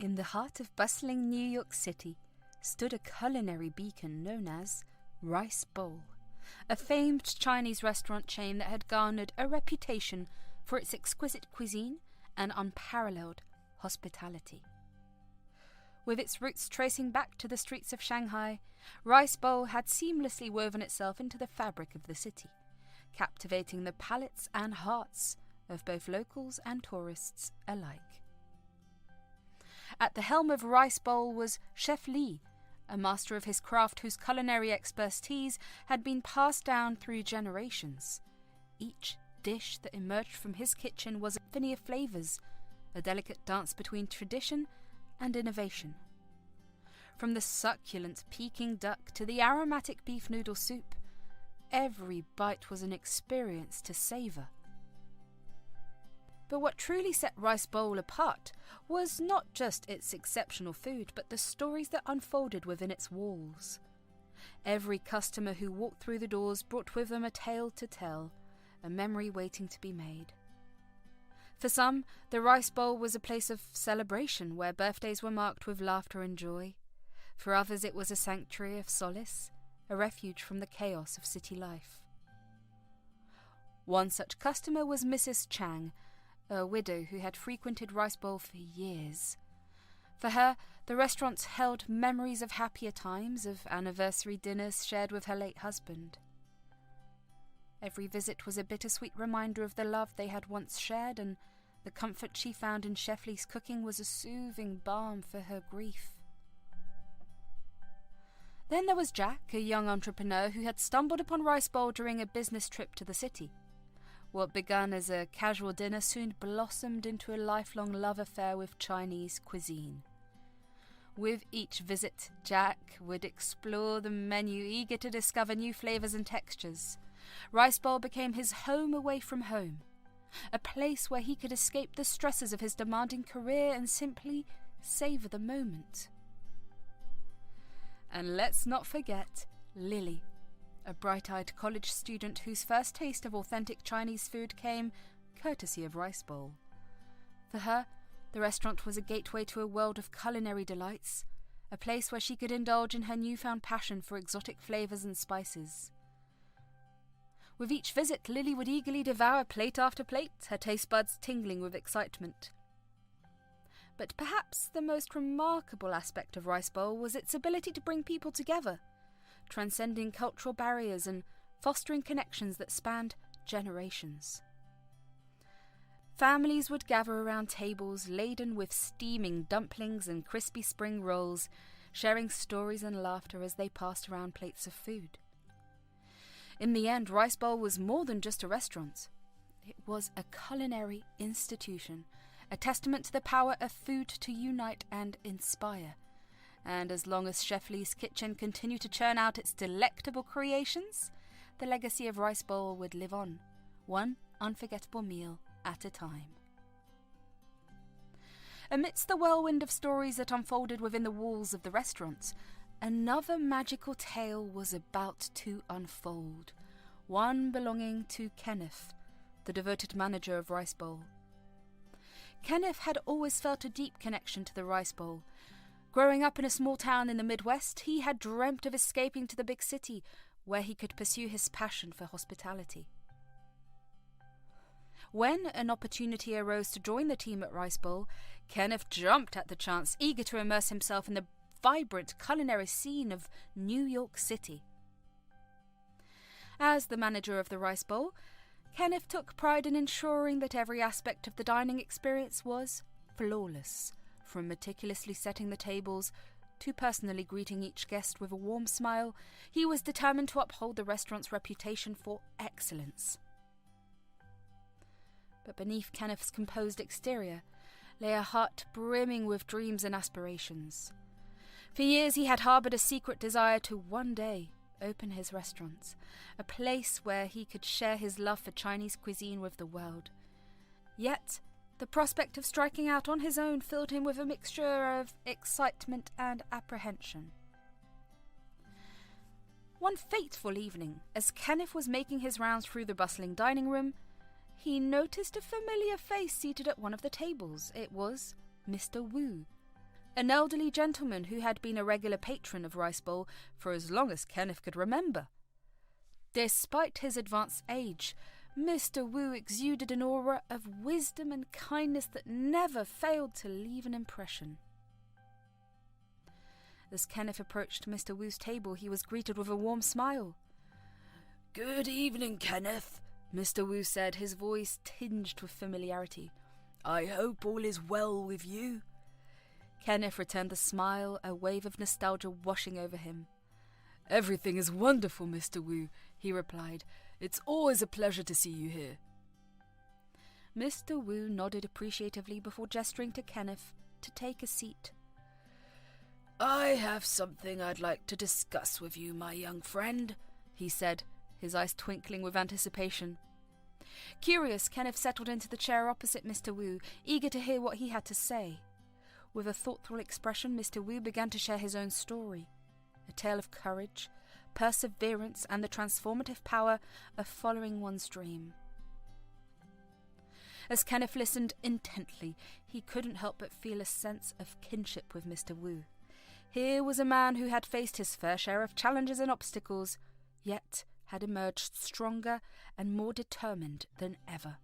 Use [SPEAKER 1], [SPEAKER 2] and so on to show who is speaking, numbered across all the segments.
[SPEAKER 1] In the heart of bustling New York City stood a culinary beacon known as Rice Bowl, a famed Chinese restaurant chain that had garnered a reputation for its exquisite cuisine and unparalleled hospitality. With its roots tracing back to the streets of Shanghai, Rice Bowl had seamlessly woven itself into the fabric of the city, captivating the palates and hearts of both locals and tourists alike. At the helm of Rice Bowl was Chef Li, a master of his craft whose culinary expertise had been passed down through generations. Each dish that emerged from his kitchen was a symphony of flavours, a delicate dance between tradition and innovation. From the succulent Peking duck to the aromatic beef noodle soup, every bite was an experience to savour. But what truly set Rice Bowl apart was not just its exceptional food, but the stories that unfolded within its walls. Every customer who walked through the doors brought with them a tale to tell, a memory waiting to be made. For some, the Rice Bowl was a place of celebration where birthdays were marked with laughter and joy. For others, it was a sanctuary of solace, a refuge from the chaos of city life. One such customer was Mrs. Chang, a widow who had frequented Rice Bowl for years. For her, the restaurant held memories of happier times, of anniversary dinners shared with her late husband. Every visit was a bittersweet reminder of the love they had once shared, and the comfort she found in Chef Li's cooking was a soothing balm for her grief. Then there was Jack, a young entrepreneur who had stumbled upon Rice Bowl during a business trip to the city. What began as a casual dinner soon blossomed into a lifelong love affair with Chinese cuisine. With each visit, Jack would explore the menu, eager to discover new flavours and textures. Rice Bowl became his home away from home, a place where he could escape the stresses of his demanding career and simply savour the moment. And let's not forget Lily, a bright-eyed college student whose first taste of authentic Chinese food came courtesy of Rice Bowl. For her, the restaurant was a gateway to a world of culinary delights, a place where she could indulge in her newfound passion for exotic flavours and spices. With each visit, Lily would eagerly devour plate after plate, her taste buds tingling with excitement. But perhaps the most remarkable aspect of Rice Bowl was its ability to bring people together, transcending cultural barriers and fostering connections that spanned generations. Families would gather around tables laden with steaming dumplings and crispy spring rolls, sharing stories and laughter as they passed around plates of food. In the end, Rice Bowl was more than just a restaurant. It was a culinary institution, a testament to the power of food to unite and inspire. And as long as Chef Li's kitchen continued to churn out its delectable creations, the legacy of Rice Bowl would live on, one unforgettable meal at a time. Amidst the whirlwind of stories that unfolded within the walls of the restaurant, another magical tale was about to unfold, one belonging to Kenneth, the devoted manager of Rice Bowl. Kenneth had always felt a deep connection to the Rice Bowl. Growing up in a small town in the Midwest, he had dreamt of escaping to the big city, where he could pursue his passion for hospitality. When an opportunity arose to join the team at Rice Bowl, Kenneth jumped at the chance, eager to immerse himself in the vibrant culinary scene of New York City. As the manager of the Rice Bowl, Kenneth took pride in ensuring that every aspect of the dining experience was flawless, from meticulously setting the tables to personally greeting each guest with a warm smile. He was determined to uphold the restaurant's reputation for excellence. But beneath Kenneth's composed exterior lay a heart brimming with dreams and aspirations. For years he had harboured a secret desire to one day open his restaurant, a place where he could share his love for Chinese cuisine with the world. Yet, the prospect of striking out on his own filled him with a mixture of excitement and apprehension. One fateful evening, as Kenneth was making his rounds through the bustling dining room, he noticed a familiar face seated at one of the tables. It was Mr. Wu, an elderly gentleman who had been a regular patron of Rice Bowl for as long as Kenneth could remember. Despite his advanced age, Mr. Wu exuded an aura of wisdom and kindness that never failed to leave an impression. As Kenneth approached Mr. Wu's table, he was greeted with a warm smile. "Good evening, Kenneth," Mr. Wu said, his voice tinged with familiarity. "I hope all is well with you." Kenneth returned the smile, a wave of nostalgia washing over him. "Everything is wonderful, Mr. Wu," he replied. "It's always a pleasure to see you here." Mr. Wu nodded appreciatively before gesturing to Kenneth to take a seat. "I have something I'd like to discuss with you, my young friend," he said, his eyes twinkling with anticipation. Curious, Kenneth settled into the chair opposite Mr. Wu, eager to hear what he had to say. With a thoughtful expression, Mr. Wu began to share his own story, a tale of courage, perseverance, and the transformative power of following one's dream. As Kenneth listened intently, he couldn't help but feel a sense of kinship with Mr. Wu. Here was a man who had faced his fair share of challenges and obstacles, yet had emerged stronger and more determined than ever.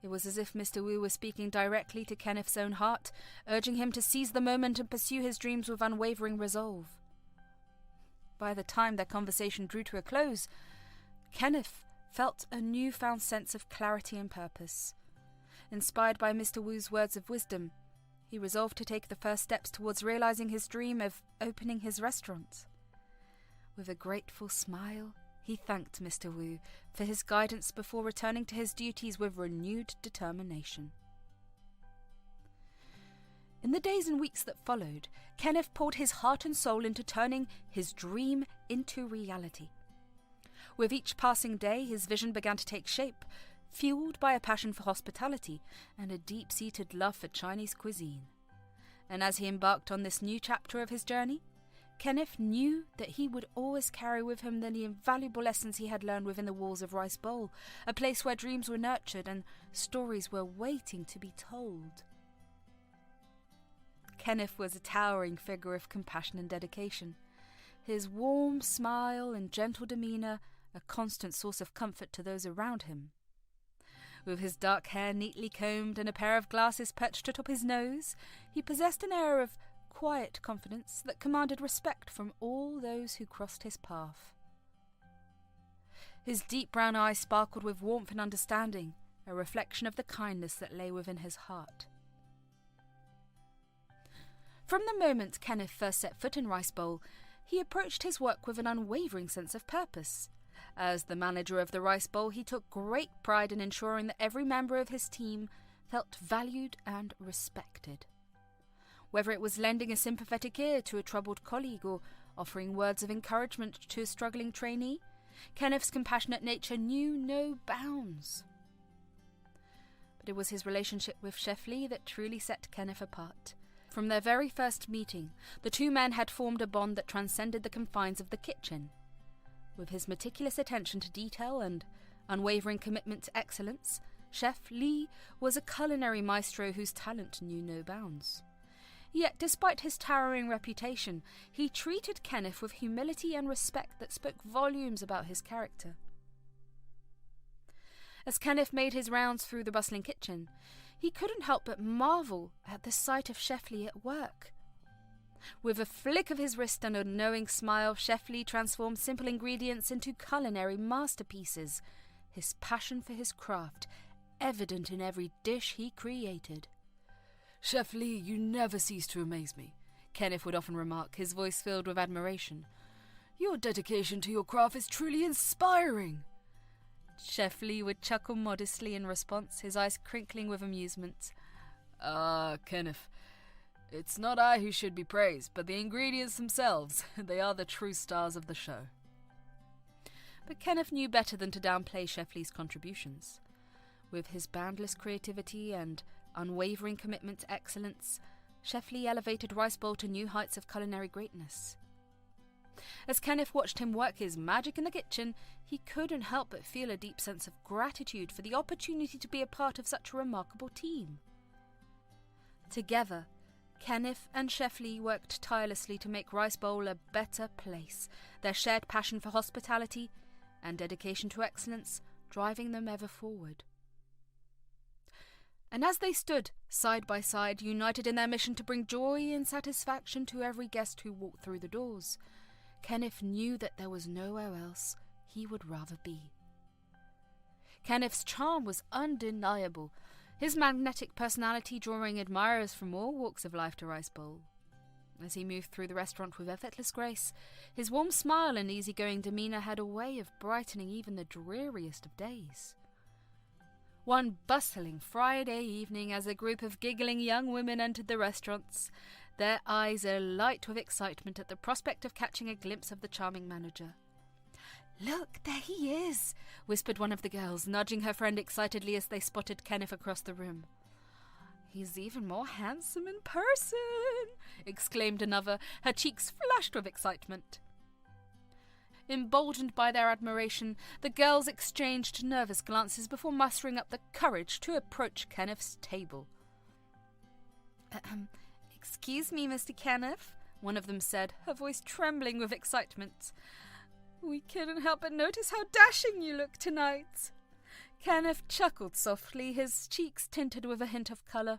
[SPEAKER 1] It was as if Mr. Wu was speaking directly to Kenneth's own heart, urging him to seize the moment and pursue his dreams with unwavering resolve. By the time their conversation drew to a close, Kenneth felt a newfound sense of clarity and purpose. Inspired by Mr. Wu's words of wisdom, he resolved to take the first steps towards realizing his dream of opening his restaurant. With a grateful smile, he thanked Mr. Wu for his guidance before returning to his duties with renewed determination. In the days and weeks that followed, Kenneth poured his heart and soul into turning his dream into reality. With each passing day, his vision began to take shape, fueled by a passion for hospitality and a deep-seated love for Chinese cuisine. And as he embarked on this new chapter of his journey, Kenneth knew that he would always carry with him the invaluable lessons he had learned within the walls of Rice Bowl, a place where dreams were nurtured and stories were waiting to be told. Kenneth was a towering figure of compassion and dedication, his warm smile and gentle demeanour a constant source of comfort to those around him. With his dark hair neatly combed and a pair of glasses perched atop his nose, he possessed an air of quiet confidence that commanded respect from all those who crossed his path. His deep brown eyes sparkled with warmth and understanding, a reflection of the kindness that lay within his heart. From the moment Kenneth first set foot in Rice Bowl, he approached his work with an unwavering sense of purpose. As the manager of the Rice Bowl, he took great pride in ensuring that every member of his team felt valued and respected. Whether it was lending a sympathetic ear to a troubled colleague or offering words of encouragement to a struggling trainee, Kenneth's compassionate nature knew no bounds. But it was his relationship with Chef Lee that truly set Kenneth apart. From their very first meeting, the two men had formed a bond that transcended the confines of the kitchen. With his meticulous attention to detail and unwavering commitment to excellence, Chef Lee was a culinary maestro whose talent knew no bounds. Yet, despite his towering reputation, he treated Kenneth with humility and respect that spoke volumes about his character. As Kenneth made his rounds through the bustling kitchen, he couldn't help but marvel at the sight of Chef Lee at work. With a flick of his wrist and a knowing smile, Chef Lee transformed simple ingredients into culinary masterpieces, his passion for his craft evident in every dish he created. "Chef Lee, you never cease to amaze me," Kenneth would often remark, his voice filled with admiration. "Your dedication to your craft is truly inspiring." Chef Lee would chuckle modestly in response, his eyes crinkling with amusement. Kenneth, it's not I who should be praised, but the ingredients themselves. They are the true stars of the show." But Kenneth knew better than to downplay Chef Lee's contributions. With his boundless creativity and unwavering commitment to excellence, Chef Lee elevated Rice Bowl to new heights of culinary greatness. As Kenneth watched him work his magic in the kitchen, he couldn't help but feel a deep sense of gratitude for the opportunity to be a part of such a remarkable team. Together, Kenneth and Chef Lee worked tirelessly to make Rice Bowl a better place, their shared passion for hospitality and dedication to excellence driving them ever forward. And as they stood, side by side, united in their mission to bring joy and satisfaction to every guest who walked through the doors, Kenneth knew that there was nowhere else he would rather be. Kenneth's charm was undeniable, his magnetic personality drawing admirers from all walks of life to Rice Bowl. As he moved through the restaurant with effortless grace, his warm smile and easygoing demeanour had a way of brightening even the dreariest of days. One bustling Friday evening, as a group of giggling young women entered the restaurants, their eyes alight with excitement at the prospect of catching a glimpse of the charming manager. "Look, there he is," whispered one of the girls, nudging her friend excitedly as they spotted Kenneth across the room. "He's even more handsome in person," exclaimed another, her cheeks flushed with excitement. Emboldened by their admiration, the girls exchanged nervous glances before mustering up the courage to approach Kenneth's table. "Excuse me, Mr. Kenneth," one of them said, her voice trembling with excitement. "We couldn't help but notice how dashing you look tonight." Kenneth chuckled softly, his cheeks tinted with a hint of colour.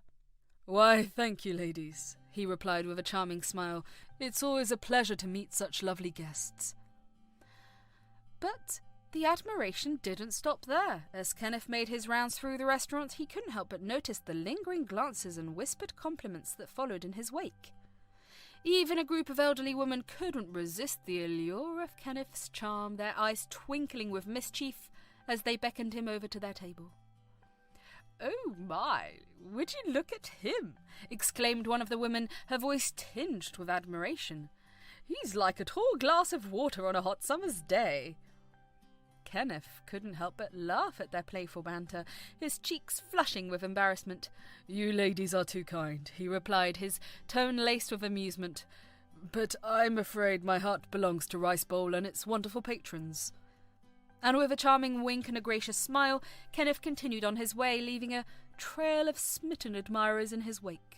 [SPEAKER 1] "Why, thank you, ladies," he replied with a charming smile. "It's always a pleasure to meet such lovely guests." But the admiration didn't stop there. As Kenneth made his rounds through the restaurant, he couldn't help but notice the lingering glances and whispered compliments that followed in his wake. Even a group of elderly women couldn't resist the allure of Kenneth's charm, their eyes twinkling with mischief as they beckoned him over to their table. "Oh my, would you look at him?" exclaimed one of the women, her voice tinged with admiration. "He's like a tall glass of water on a hot summer's day." Kenneth couldn't help but laugh at their playful banter, his cheeks flushing with embarrassment. "You ladies are too kind," he replied, his tone laced with amusement. "But I'm afraid my heart belongs to Rice Bowl and its wonderful patrons." And with a charming wink and a gracious smile, Kenneth continued on his way, leaving a trail of smitten admirers in his wake.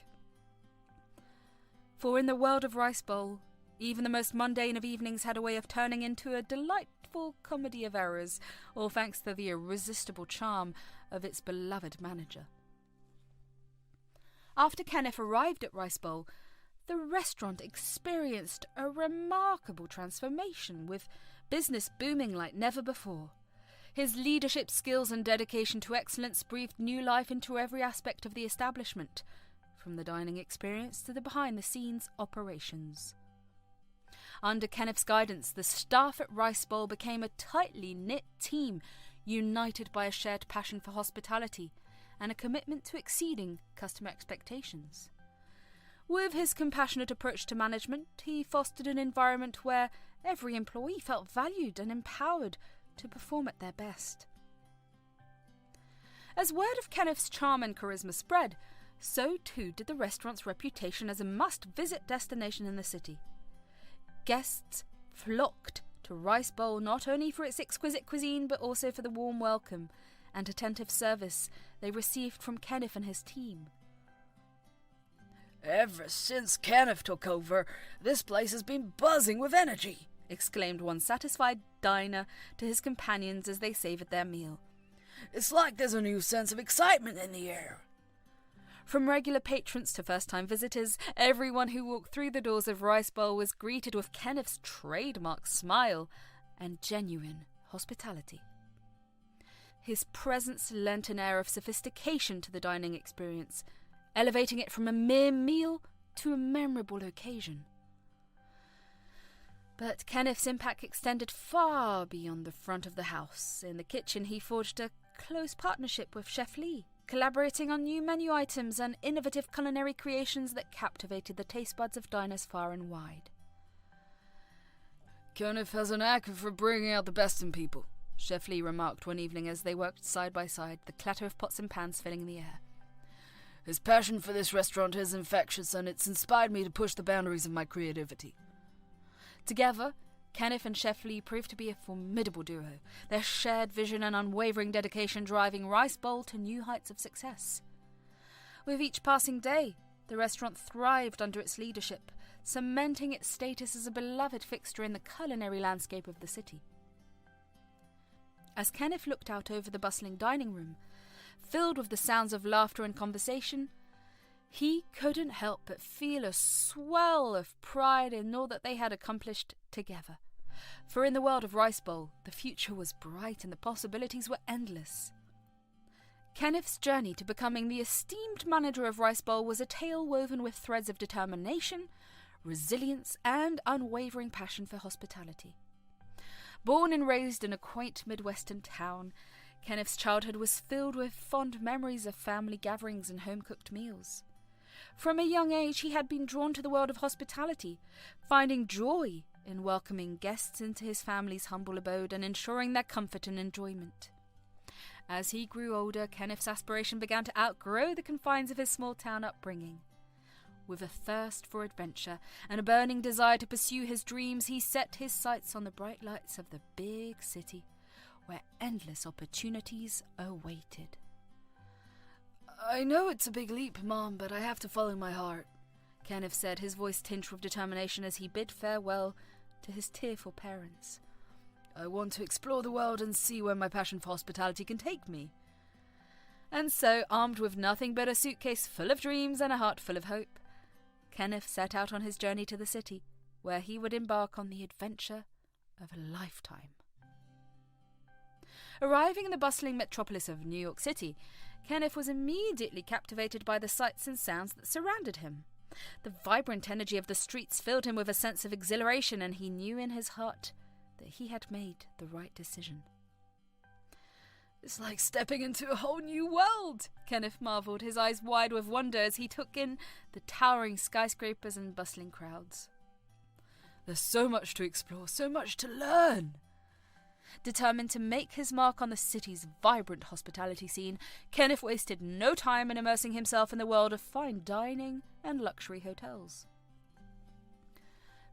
[SPEAKER 1] For in the world of Rice Bowl, even the most mundane of evenings had a way of turning into a delightful comedy of errors, all thanks to the irresistible charm of its beloved manager. After Kenneth arrived at Rice Bowl, the restaurant experienced a remarkable transformation, with business booming like never before. His leadership skills and dedication to excellence breathed new life into every aspect of the establishment, from the dining experience to the behind-the-scenes operations. Under Kenneth's guidance, the staff at Rice Bowl became a tightly knit team, united by a shared passion for hospitality and a commitment to exceeding customer expectations. With his compassionate approach to management, he fostered an environment where every employee felt valued and empowered to perform at their best. As word of Kenneth's charm and charisma spread, so too did the restaurant's reputation as a must-visit destination in the city. Guests flocked to Rice Bowl not only for its exquisite cuisine, but also for the warm welcome and attentive service they received from Kenneth and his team. "Ever since Kenneth took over, this place has been buzzing with energy," exclaimed one satisfied diner to his companions as they savoured their meal. "It's like there's a new sense of excitement in the air." From regular patrons to first-time visitors, everyone who walked through the doors of Rice Bowl was greeted with Kenneth's trademark smile and genuine hospitality. His presence lent an air of sophistication to the dining experience, elevating it from a mere meal to a memorable occasion. But Kenneth's impact extended far beyond the front of the house. In the kitchen, he forged a close partnership with Chef Lee, collaborating on new menu items and innovative culinary creations that captivated the taste buds of diners far and wide. "Kenneth has a knack for bringing out the best in people," Chef Lee remarked one evening as they worked side by side, the clatter of pots and pans filling the air. "His passion for this restaurant is infectious, and it's inspired me to push the boundaries of my creativity." Together, Kenneth and Chef Lee proved to be a formidable duo, their shared vision and unwavering dedication driving Rice Bowl to new heights of success. With each passing day, The restaurant thrived under its leadership, cementing its status as a beloved fixture in the culinary landscape of the city. As Kenneth looked out over the bustling dining room, filled with the sounds of laughter and conversation, he couldn't help but feel a swell of pride in all that they had accomplished together. For in the world of Rice Bowl, the future was bright and the possibilities were endless. Kenneth's journey to becoming the esteemed manager of Rice Bowl was a tale woven with threads of determination, resilience, and unwavering passion for hospitality. Born and raised in a quaint Midwestern town, Kenneth's childhood was filled with fond memories of family gatherings and home-cooked meals. From a young age, he had been drawn to the world of hospitality, finding joy in welcoming guests into his family's humble abode and ensuring their comfort and enjoyment. As he grew older, Kenneth's aspiration began to outgrow the confines of his small-town upbringing. With a thirst for adventure and a burning desire to pursue his dreams, he set his sights on the bright lights of the big city, where endless opportunities awaited. "I know it's a big leap, Mom, but I have to follow my heart," Kenneth said, his voice tinged with determination as he bid farewell to his tearful parents. "I want to explore the world and see where my passion for hospitality can take me." And so, armed with nothing but a suitcase full of dreams and a heart full of hope, Kenneth set out on his journey to the city, where he would embark on the adventure of a lifetime. Arriving in the bustling metropolis of New York City, Kenneth was immediately captivated by the sights and sounds that surrounded him. The vibrant energy of the streets filled him with a sense of exhilaration, and he knew in his heart that he had made the right decision. "It's like stepping into a whole new world," Kenneth marveled, his eyes wide with wonder as he took in the towering skyscrapers and bustling crowds. "There's so much to explore, so much to learn." Determined to make his mark on the city's vibrant hospitality scene, Kenneth wasted no time in immersing himself in the world of fine dining and luxury hotels.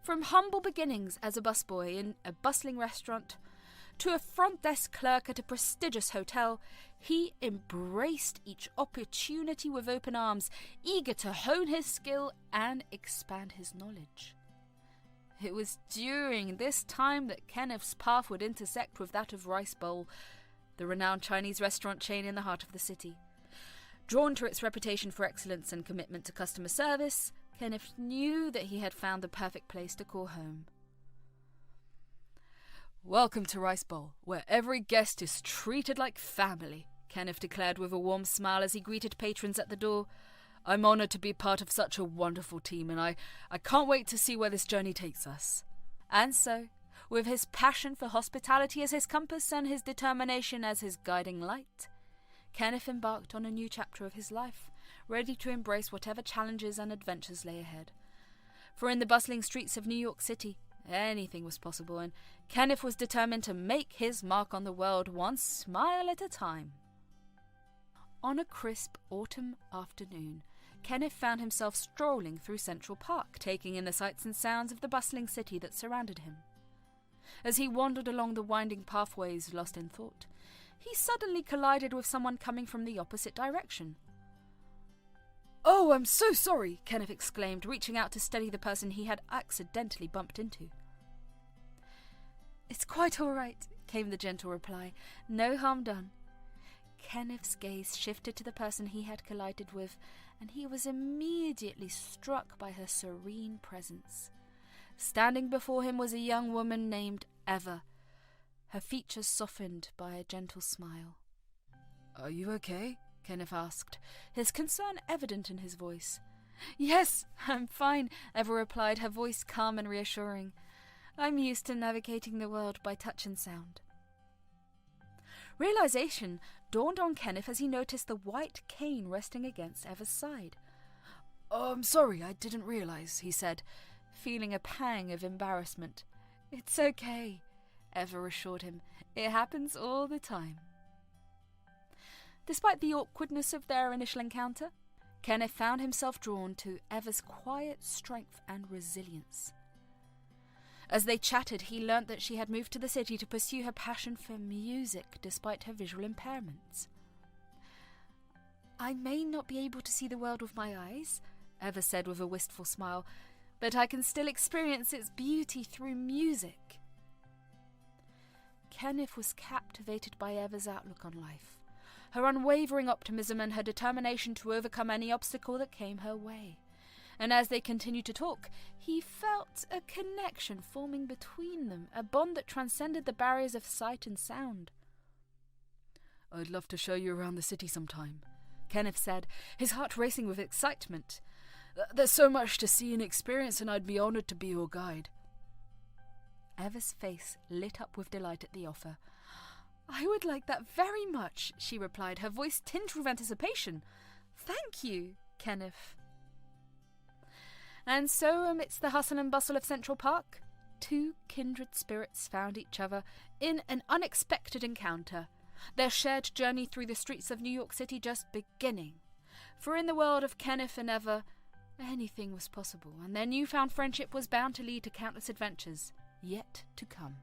[SPEAKER 1] From humble beginnings as a busboy in a bustling restaurant to a front desk clerk at a prestigious hotel, he embraced each opportunity with open arms, eager to hone his skill and expand his knowledge. It was during this time that Kenneth's path would intersect with that of Rice Bowl, the renowned Chinese restaurant chain in the heart of the city. Drawn to its reputation for excellence and commitment to customer service, Kenneth knew that he had found the perfect place to call home. "Welcome to Rice Bowl, where every guest is treated like family," Kenneth declared with a warm smile as he greeted patrons at the door. "I'm honored to be part of such a wonderful team, and I can't wait to see where this journey takes us." And so, with his passion for hospitality as his compass and his determination as his guiding light, Kenneth embarked on a new chapter of his life, ready to embrace whatever challenges and adventures lay ahead. For in the bustling streets of New York City, anything was possible, and Kenneth was determined to make his mark on the world one smile at a time. On a crisp autumn afternoon, Kenneth found himself strolling through Central Park, taking in the sights and sounds of the bustling city that surrounded him. As he wandered along the winding pathways, lost in thought, he suddenly collided with someone coming from the opposite direction. "Oh, I'm so sorry," Kenneth exclaimed, reaching out to steady the person he had accidentally bumped into. "It's quite all right," came the gentle reply. "No harm done." Kenneth's gaze shifted to the person he had collided with, and he was immediately struck by her serene presence. Standing before him was a young woman named Eva, her features softened by a gentle smile. "Are you okay?" Kenneth asked, his concern evident in his voice. "Yes, I'm fine," Eva replied, her voice calm and reassuring. "I'm used to navigating the world by touch and sound." Realization dawned on Kenneth as he noticed the white cane resting against Eva's side. "Oh, I'm sorry, I didn't realize," he said, feeling a pang of embarrassment. "It's okay," Eva assured him. "It happens all the time." Despite the awkwardness of their initial encounter, Kenneth found himself drawn to Eva's quiet strength and resilience. As they chatted, he learnt that she had moved to the city to pursue her passion for music despite her visual impairments. "I may not be able to see the world with my eyes," Eva said with a wistful smile, but I can still experience its beauty through music. Kenneth was captivated by Eva's outlook on life, her unwavering optimism and her determination to overcome any obstacle that came her way. And as they continued to talk, he felt a connection forming between them, a bond that transcended the barriers of sight and sound. "I'd love to show you around the city sometime," Kenneth said, his heart racing with excitement. "There's so much to see and experience, and I'd be honoured to be your guide." Eva's face lit up with delight at the offer. "I would like that very much," she replied, her voice tinged with anticipation. "Thank you, Kenneth." And so, amidst the hustle and bustle of Central Park, two kindred spirits found each other in an unexpected encounter, their shared journey through the streets of New York City just beginning. For in the world of Kenneth and Eva, anything was possible, and their newfound friendship was bound to lead to countless adventures yet to come.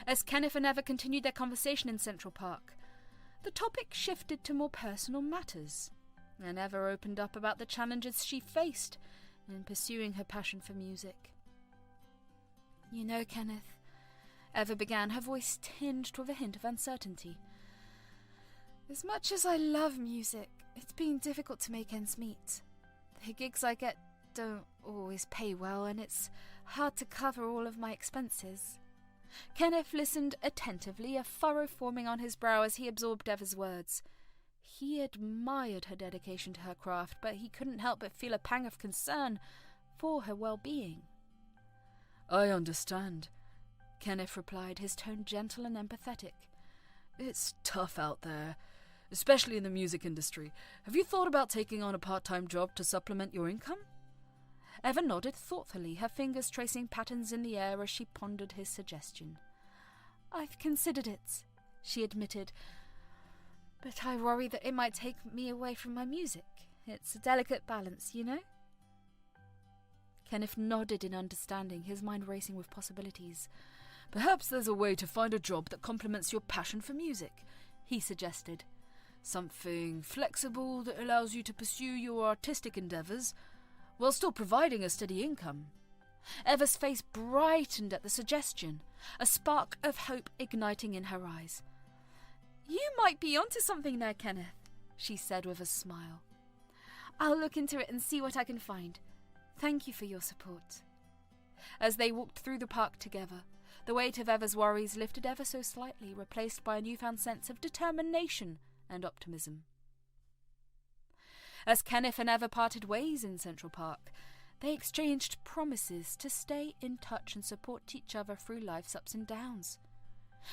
[SPEAKER 1] As Kenneth and Eva continued their conversation in Central Park, the topic shifted to more personal matters, and Eva opened up about the challenges she faced in pursuing her passion for music. "You know, Kenneth," Eva began, her voice tinged with a hint of uncertainty, "as much as I love music, it's been difficult to make ends meet. The gigs I get don't always pay well, and it's hard to cover all of my expenses." Kenneth listened attentively, a furrow forming on his brow as he absorbed Eva's words. He admired her dedication to her craft, but he couldn't help but feel a pang of concern for her well-being. "I understand," Kenneth replied, his tone gentle and empathetic. "It's tough out there, especially in the music industry. Have you thought about taking on a part-time job to supplement your income?" Eva nodded thoughtfully, her fingers tracing patterns in the air as she pondered his suggestion. "I've considered it," she admitted, "but I worry that it might take me away from my music. It's a delicate balance, you know?" Kenneth nodded in understanding, his mind racing with possibilities. "Perhaps there's a way to find a job that complements your passion for music," he suggested. "Something flexible that allows you to pursue your artistic endeavours while still providing a steady income." Eva's face brightened at the suggestion, a spark of hope igniting in her eyes. "You might be onto something there, Kenneth," she said with a smile. "I'll look into it and see what I can find. Thank you for your support." As they walked through the park together, the weight of Eva's worries lifted ever so slightly, replaced by a newfound sense of determination and optimism. As Kenneth and Eva parted ways in Central Park, they exchanged promises to stay in touch and support each other through life's ups and downs.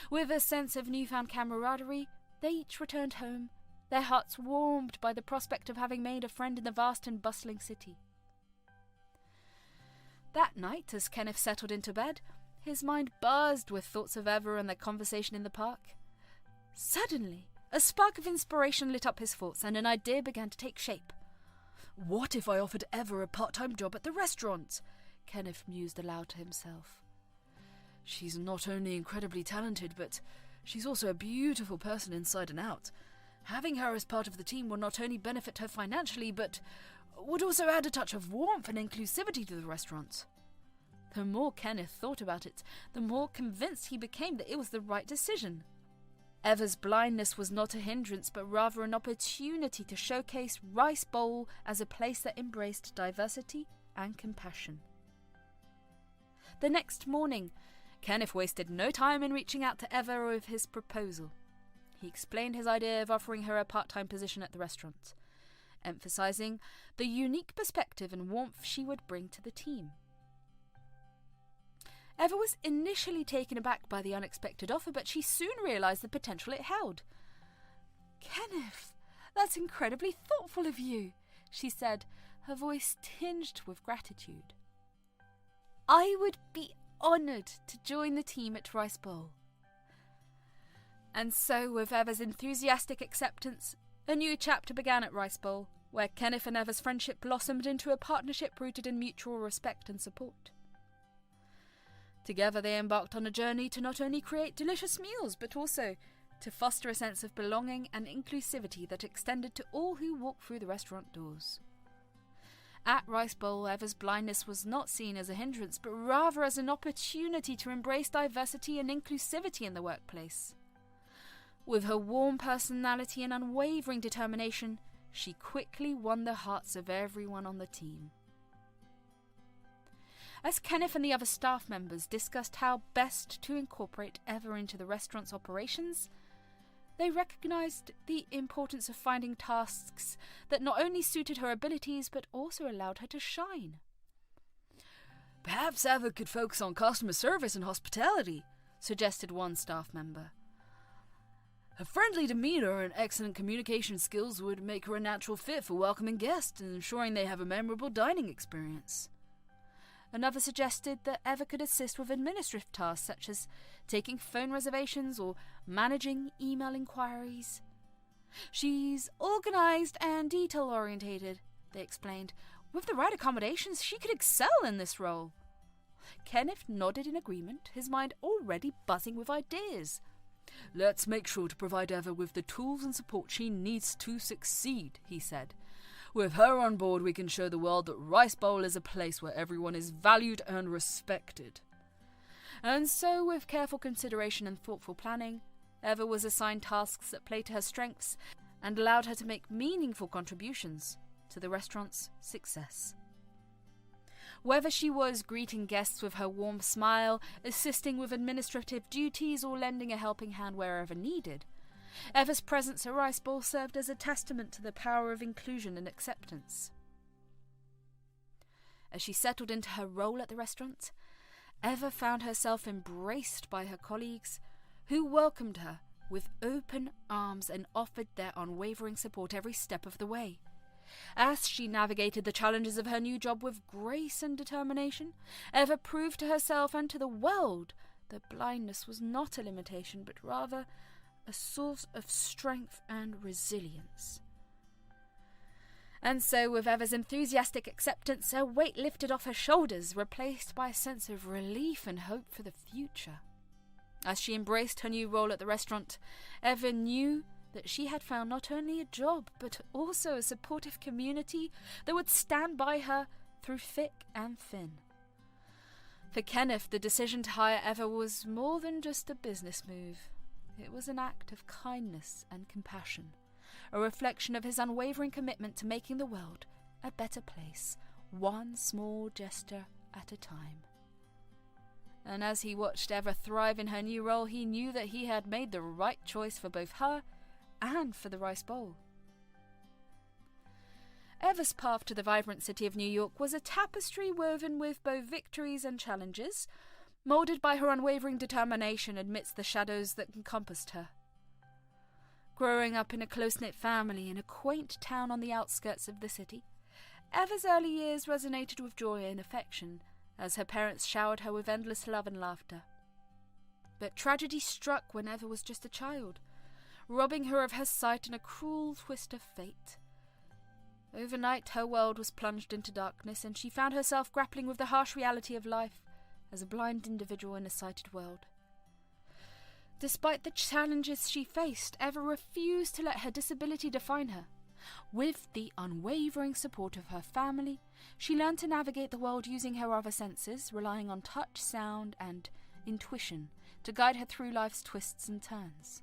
[SPEAKER 1] With a sense of newfound camaraderie, they each returned home, their hearts warmed by the prospect of having made a friend in the vast and bustling city. That night, as Kenneth settled into bed, his mind buzzed with thoughts of Eva and their conversation in the park. Suddenly, a spark of inspiration lit up his thoughts, and an idea began to take shape. "What if I offered Eva a part-time job at the restaurant?" Kenneth mused aloud to himself. "She's not only incredibly talented, but she's also a beautiful person inside and out. Having her as part of the team will not only benefit her financially, but would also add a touch of warmth and inclusivity to the restaurant." The more Kenneth thought about it, the more convinced he became that it was the right decision. Eva's blindness was not a hindrance, but rather an opportunity to showcase Rice Bowl as a place that embraced diversity and compassion. The next morning, Kenneth wasted no time in reaching out to Eva with his proposal. He explained his idea of offering her a part-time position at the restaurant, emphasizing the unique perspective and warmth she would bring to the team. Eva was initially taken aback by the unexpected offer, but she soon realized the potential it held. "Kenneth, that's incredibly thoughtful of you," she said, her voice tinged with gratitude. "I would be honoured to join the team at Rice Bowl." And so, with Eva's enthusiastic acceptance, a new chapter began at Rice Bowl, where Kenneth and Eva's friendship blossomed into a partnership rooted in mutual respect and support. Together they embarked on a journey to not only create delicious meals, but also to foster a sense of belonging and inclusivity that extended to all who walked through the restaurant doors. At Rice Bowl, Eva's blindness was not seen as a hindrance, but rather as an opportunity to embrace diversity and inclusivity in the workplace. With her warm personality and unwavering determination, she quickly won the hearts of everyone on the team. As Kenneth and the other staff members discussed how best to incorporate Eva into the restaurant's operations, they recognized the importance of finding tasks that not only suited her abilities but also allowed her to shine.
[SPEAKER 2] Perhaps Eva could focus on customer service and hospitality, suggested one staff member. Her friendly demeanor and excellent communication skills would make her a natural fit for welcoming guests and ensuring they have a memorable dining experience.
[SPEAKER 1] Another suggested that Eva could assist with administrative tasks such as taking phone reservations or managing email inquiries. She's organised and detail-orientated, they explained. With the right accommodations, she could excel in this role. Kenneth nodded in agreement, his mind already buzzing with ideas.
[SPEAKER 2] Let's make sure to provide Eva with the tools and support she needs to succeed, he said. With her on board, we can show the world that Rice Bowl is a place where everyone is valued and respected.
[SPEAKER 1] And so, with careful consideration and thoughtful planning, Eva was assigned tasks that played to her strengths and allowed her to make meaningful contributions to the restaurant's success. Whether she was greeting guests with her warm smile, assisting with administrative duties, or lending a helping hand wherever needed, Eva's presence at Rice Bowl served as a testament to the power of inclusion and acceptance. As she settled into her role at the restaurant, Eva found herself embraced by her colleagues, who welcomed her with open arms and offered their unwavering support every step of the way. As she navigated the challenges of her new job with grace and determination, Eva proved to herself and to the world that blindness was not a limitation, but rather a source of strength and resilience. And so, with Eva's enthusiastic acceptance, a weight lifted off her shoulders, replaced by a sense of relief and hope for the future. As she embraced her new role at the restaurant, Eva knew that she had found not only a job, but also a supportive community that would stand by her through thick and thin. For Kenneth, the decision to hire Eva was more than just a business move. It was an act of kindness and compassion, a reflection of his unwavering commitment to making the world a better place, one small gesture at a time. And as he watched Eva thrive in her new role, he knew that he had made the right choice for both her and for the Rice Bowl. Eva's path to the vibrant city of New York was a tapestry woven with both victories and challenges, moulded by her unwavering determination amidst the shadows that encompassed her. Growing up in a close-knit family in a quaint town on the outskirts of the city, Eva's early years resonated with joy and affection, as her parents showered her with endless love and laughter. But tragedy struck when Eva was just a child, robbing her of her sight in a cruel twist of fate. Overnight, her world was plunged into darkness, and she found herself grappling with the harsh reality of life as a blind individual in a sighted world. Despite the challenges she faced, Eva refused to let her disability define her. With the unwavering support of her family, she learned to navigate the world using her other senses, relying on touch, sound, and intuition to guide her through life's twists and turns.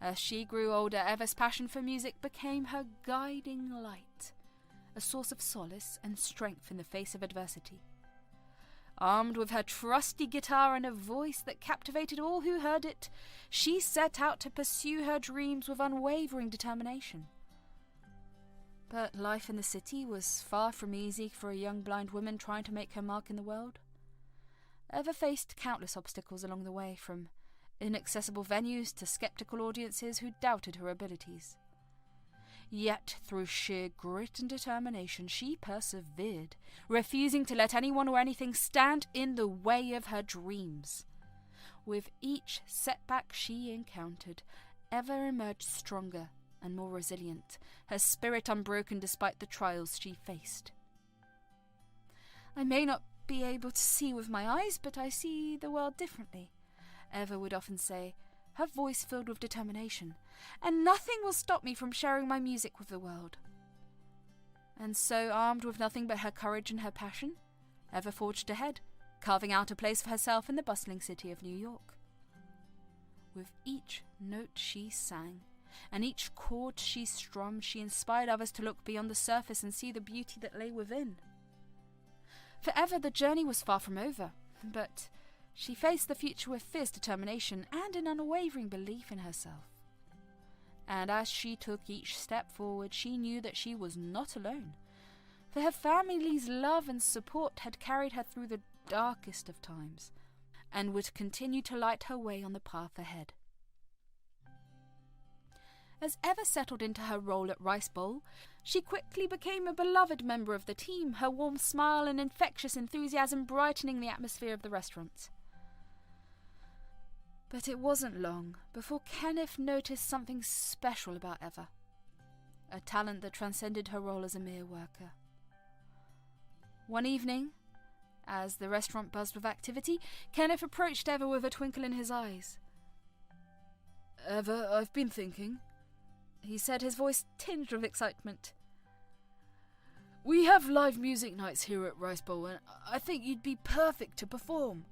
[SPEAKER 1] As she grew older, Eva's passion for music became her guiding light, a source of solace and strength in the face of adversity. Armed with her trusty guitar and a voice that captivated all who heard it, she set out to pursue her dreams with unwavering determination. But life in the city was far from easy for a young blind woman trying to make her mark in the world. Eva faced countless obstacles along the way, from inaccessible venues to skeptical audiences who doubted her abilities. Yet, through sheer grit and determination, she persevered, refusing to let anyone or anything stand in the way of her dreams. With each setback she encountered, Eva emerged stronger and more resilient, her spirit unbroken despite the trials she faced. "I may not be able to see with my eyes, but I see the world differently," Eva would often say, her voice filled with determination, "and nothing will stop me from sharing my music with the world." And so, armed with nothing but her courage and her passion, Eva forged ahead, carving out a place for herself in the bustling city of New York. With each note she sang, and each chord she strummed, she inspired others to look beyond the surface and see the beauty that lay within. For Eva, the journey was far from over, but she faced the future with fierce determination and an unwavering belief in herself. And as she took each step forward, she knew that she was not alone, for her family's love and support had carried her through the darkest of times, and would continue to light her way on the path ahead. As Eva settled into her role at Rice Bowl, she quickly became a beloved member of the team, her warm smile and infectious enthusiasm brightening the atmosphere of the restaurant. But it wasn't long before Kenneth noticed something special about Eva, a talent that transcended her role as a mere worker. One evening, as the restaurant buzzed with activity, Kenneth approached Eva with a twinkle in his eyes.
[SPEAKER 2] "Eva, I've been thinking,"
[SPEAKER 1] he said, his voice tinged with excitement.
[SPEAKER 2] "We have live music nights here at Rice Bowl, and I think you'd be perfect to perform."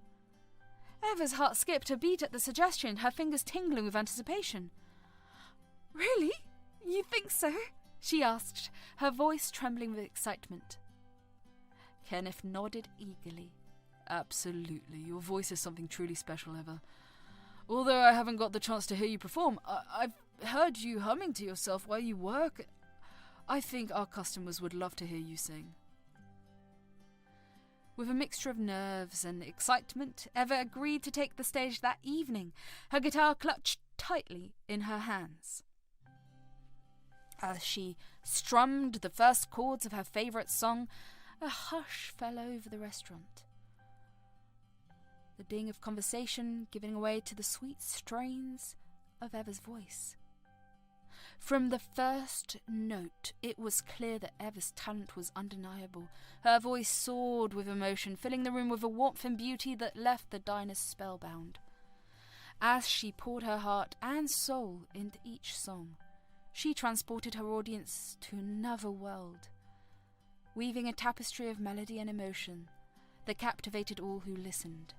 [SPEAKER 1] Eva's heart skipped a beat at the suggestion, her fingers tingling with anticipation. "Really? You think so?" she asked, her voice trembling with excitement.
[SPEAKER 2] Kenneth nodded eagerly. "Absolutely. Your voice is something truly special, Eva. Although I haven't got the chance to hear you perform, I've heard you humming to yourself while you work. I think our customers would love to hear you sing."
[SPEAKER 1] With a mixture of nerves and excitement, Eva agreed to take the stage that evening, her guitar clutched tightly in her hands. As she strummed the first chords of her favourite song, a hush fell over the restaurant, the ding of conversation giving way to the sweet strains of Eva's voice. From the first note, it was clear that Eva's talent was undeniable. Her voice soared with emotion, filling the room with a warmth and beauty that left the diners spellbound. As she poured her heart and soul into each song, she transported her audience to another world, weaving a tapestry of melody and emotion that captivated all who listened.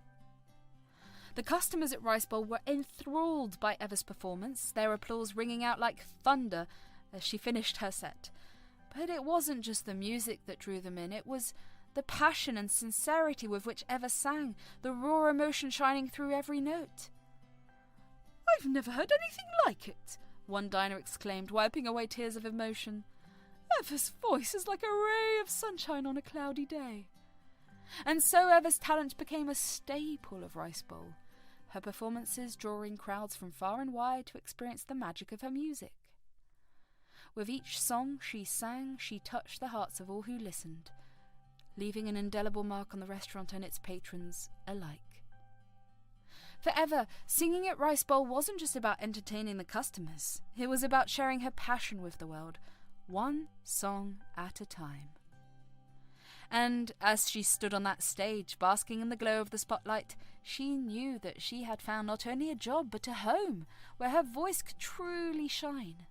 [SPEAKER 1] The customers at Rice Bowl were enthralled by Eva's performance, their applause ringing out like thunder as she finished her set. But it wasn't just the music that drew them in, it was the passion and sincerity with which Eva sang, the raw emotion shining through every note. "I've never heard anything like it," one diner exclaimed, wiping away tears of emotion. "Eva's voice is like a ray of sunshine on a cloudy day." And so Eva's talent became a staple of Rice Bowl, her performances drawing crowds from far and wide to experience the magic of her music. With each song she sang, she touched the hearts of all who listened, leaving an indelible mark on the restaurant and its patrons alike. For Eva, singing at Rice Bowl wasn't just about entertaining the customers. It was about sharing her passion with the world, one song at a time. And as she stood on that stage, basking in the glow of the spotlight, she knew that she had found not only a job, but a home where her voice could truly shine.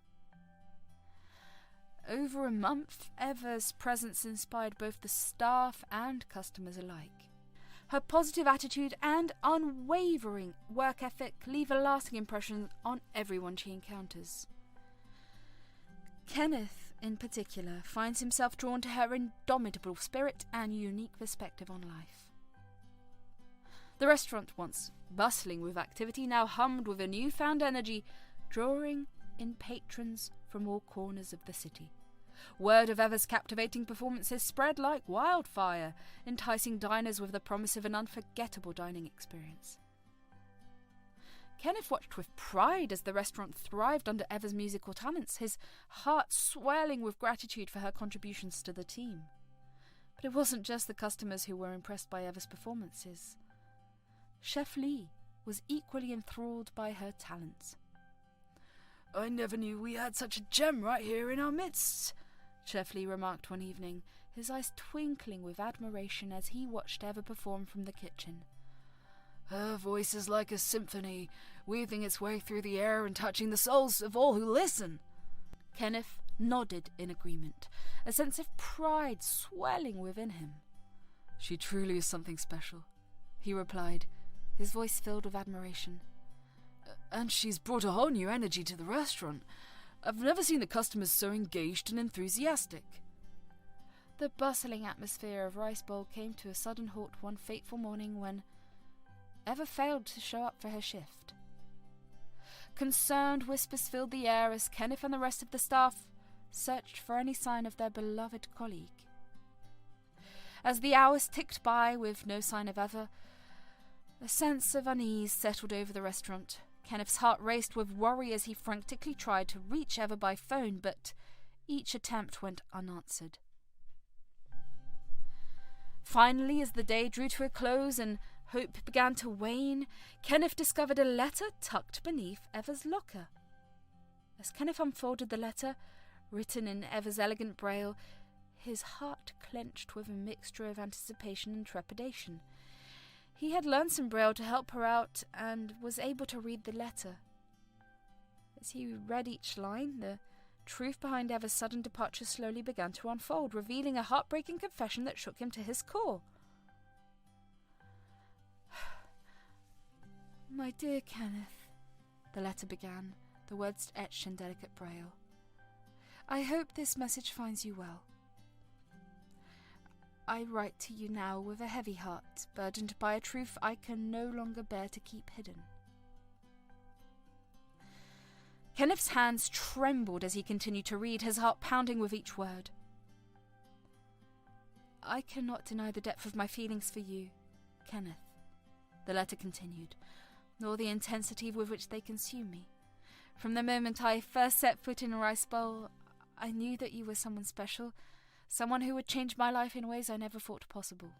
[SPEAKER 1] Over a month, Eva's presence inspired both the staff and customers alike. Her positive attitude and unwavering work ethic leave a lasting impression on everyone she encounters. Kenneth, in particular, finds himself drawn to her indomitable spirit and unique perspective on life. The restaurant, once bustling with activity, now hummed with a newfound energy, drawing in patrons from all corners of the city. Word of Eva's captivating performances spread like wildfire, enticing diners with the promise of an unforgettable dining experience. Kenneth watched with pride as the restaurant thrived under Eva's musical talents, his heart swelling with gratitude for her contributions to the team. But it wasn't just the customers who were impressed by Eva's performances. Chef Lee was equally enthralled by her talents.
[SPEAKER 2] "I never knew we had such a gem right here in our midst,"
[SPEAKER 1] Chef Lee remarked one evening, his eyes twinkling with admiration as he watched Eva perform from the kitchen.
[SPEAKER 2] "Her voice is like a symphony, weaving its way through the air and touching the souls of all who listen."
[SPEAKER 1] Kenneth nodded in agreement, a sense of pride swelling within him.
[SPEAKER 2] "She truly is something special,"
[SPEAKER 1] he replied, his voice filled with admiration.
[SPEAKER 2] "And she's brought a whole new energy to the restaurant. I've never seen the customers so engaged and enthusiastic."
[SPEAKER 1] The bustling atmosphere of Rice Bowl came to a sudden halt one fateful morning when Eva failed to show up for her shift. Concerned whispers filled the air as Kenneth and the rest of the staff searched for any sign of their beloved colleague. As the hours ticked by with no sign of Eva, a sense of unease settled over the restaurant. Kenneth's heart raced with worry as he frantically tried to reach Eva by phone, but each attempt went unanswered. Finally, as the day drew to a close and hope began to wane, Kenneth discovered a letter tucked beneath Eva's locker. As Kenneth unfolded the letter, written in Eva's elegant braille, his heart clenched with a mixture of anticipation and trepidation. He had learned some braille to help her out and was able to read the letter. As he read each line, the truth behind Eva's sudden departure slowly began to unfold, revealing a heartbreaking confession that shook him to his core. "My dear Kenneth," the letter began, the words etched in delicate braille, "I hope this message finds you well. I write to you now with a heavy heart, burdened by a truth I can no longer bear to keep hidden." Kenneth's hands trembled as he continued to read, his heart pounding with each word. "I cannot deny the depth of my feelings for you, Kenneth," the letter continued, "nor the intensity with which they consume me. From the moment I first set foot in Rice Bowl, I knew that you were someone special, someone who would change my life in ways I never thought possible."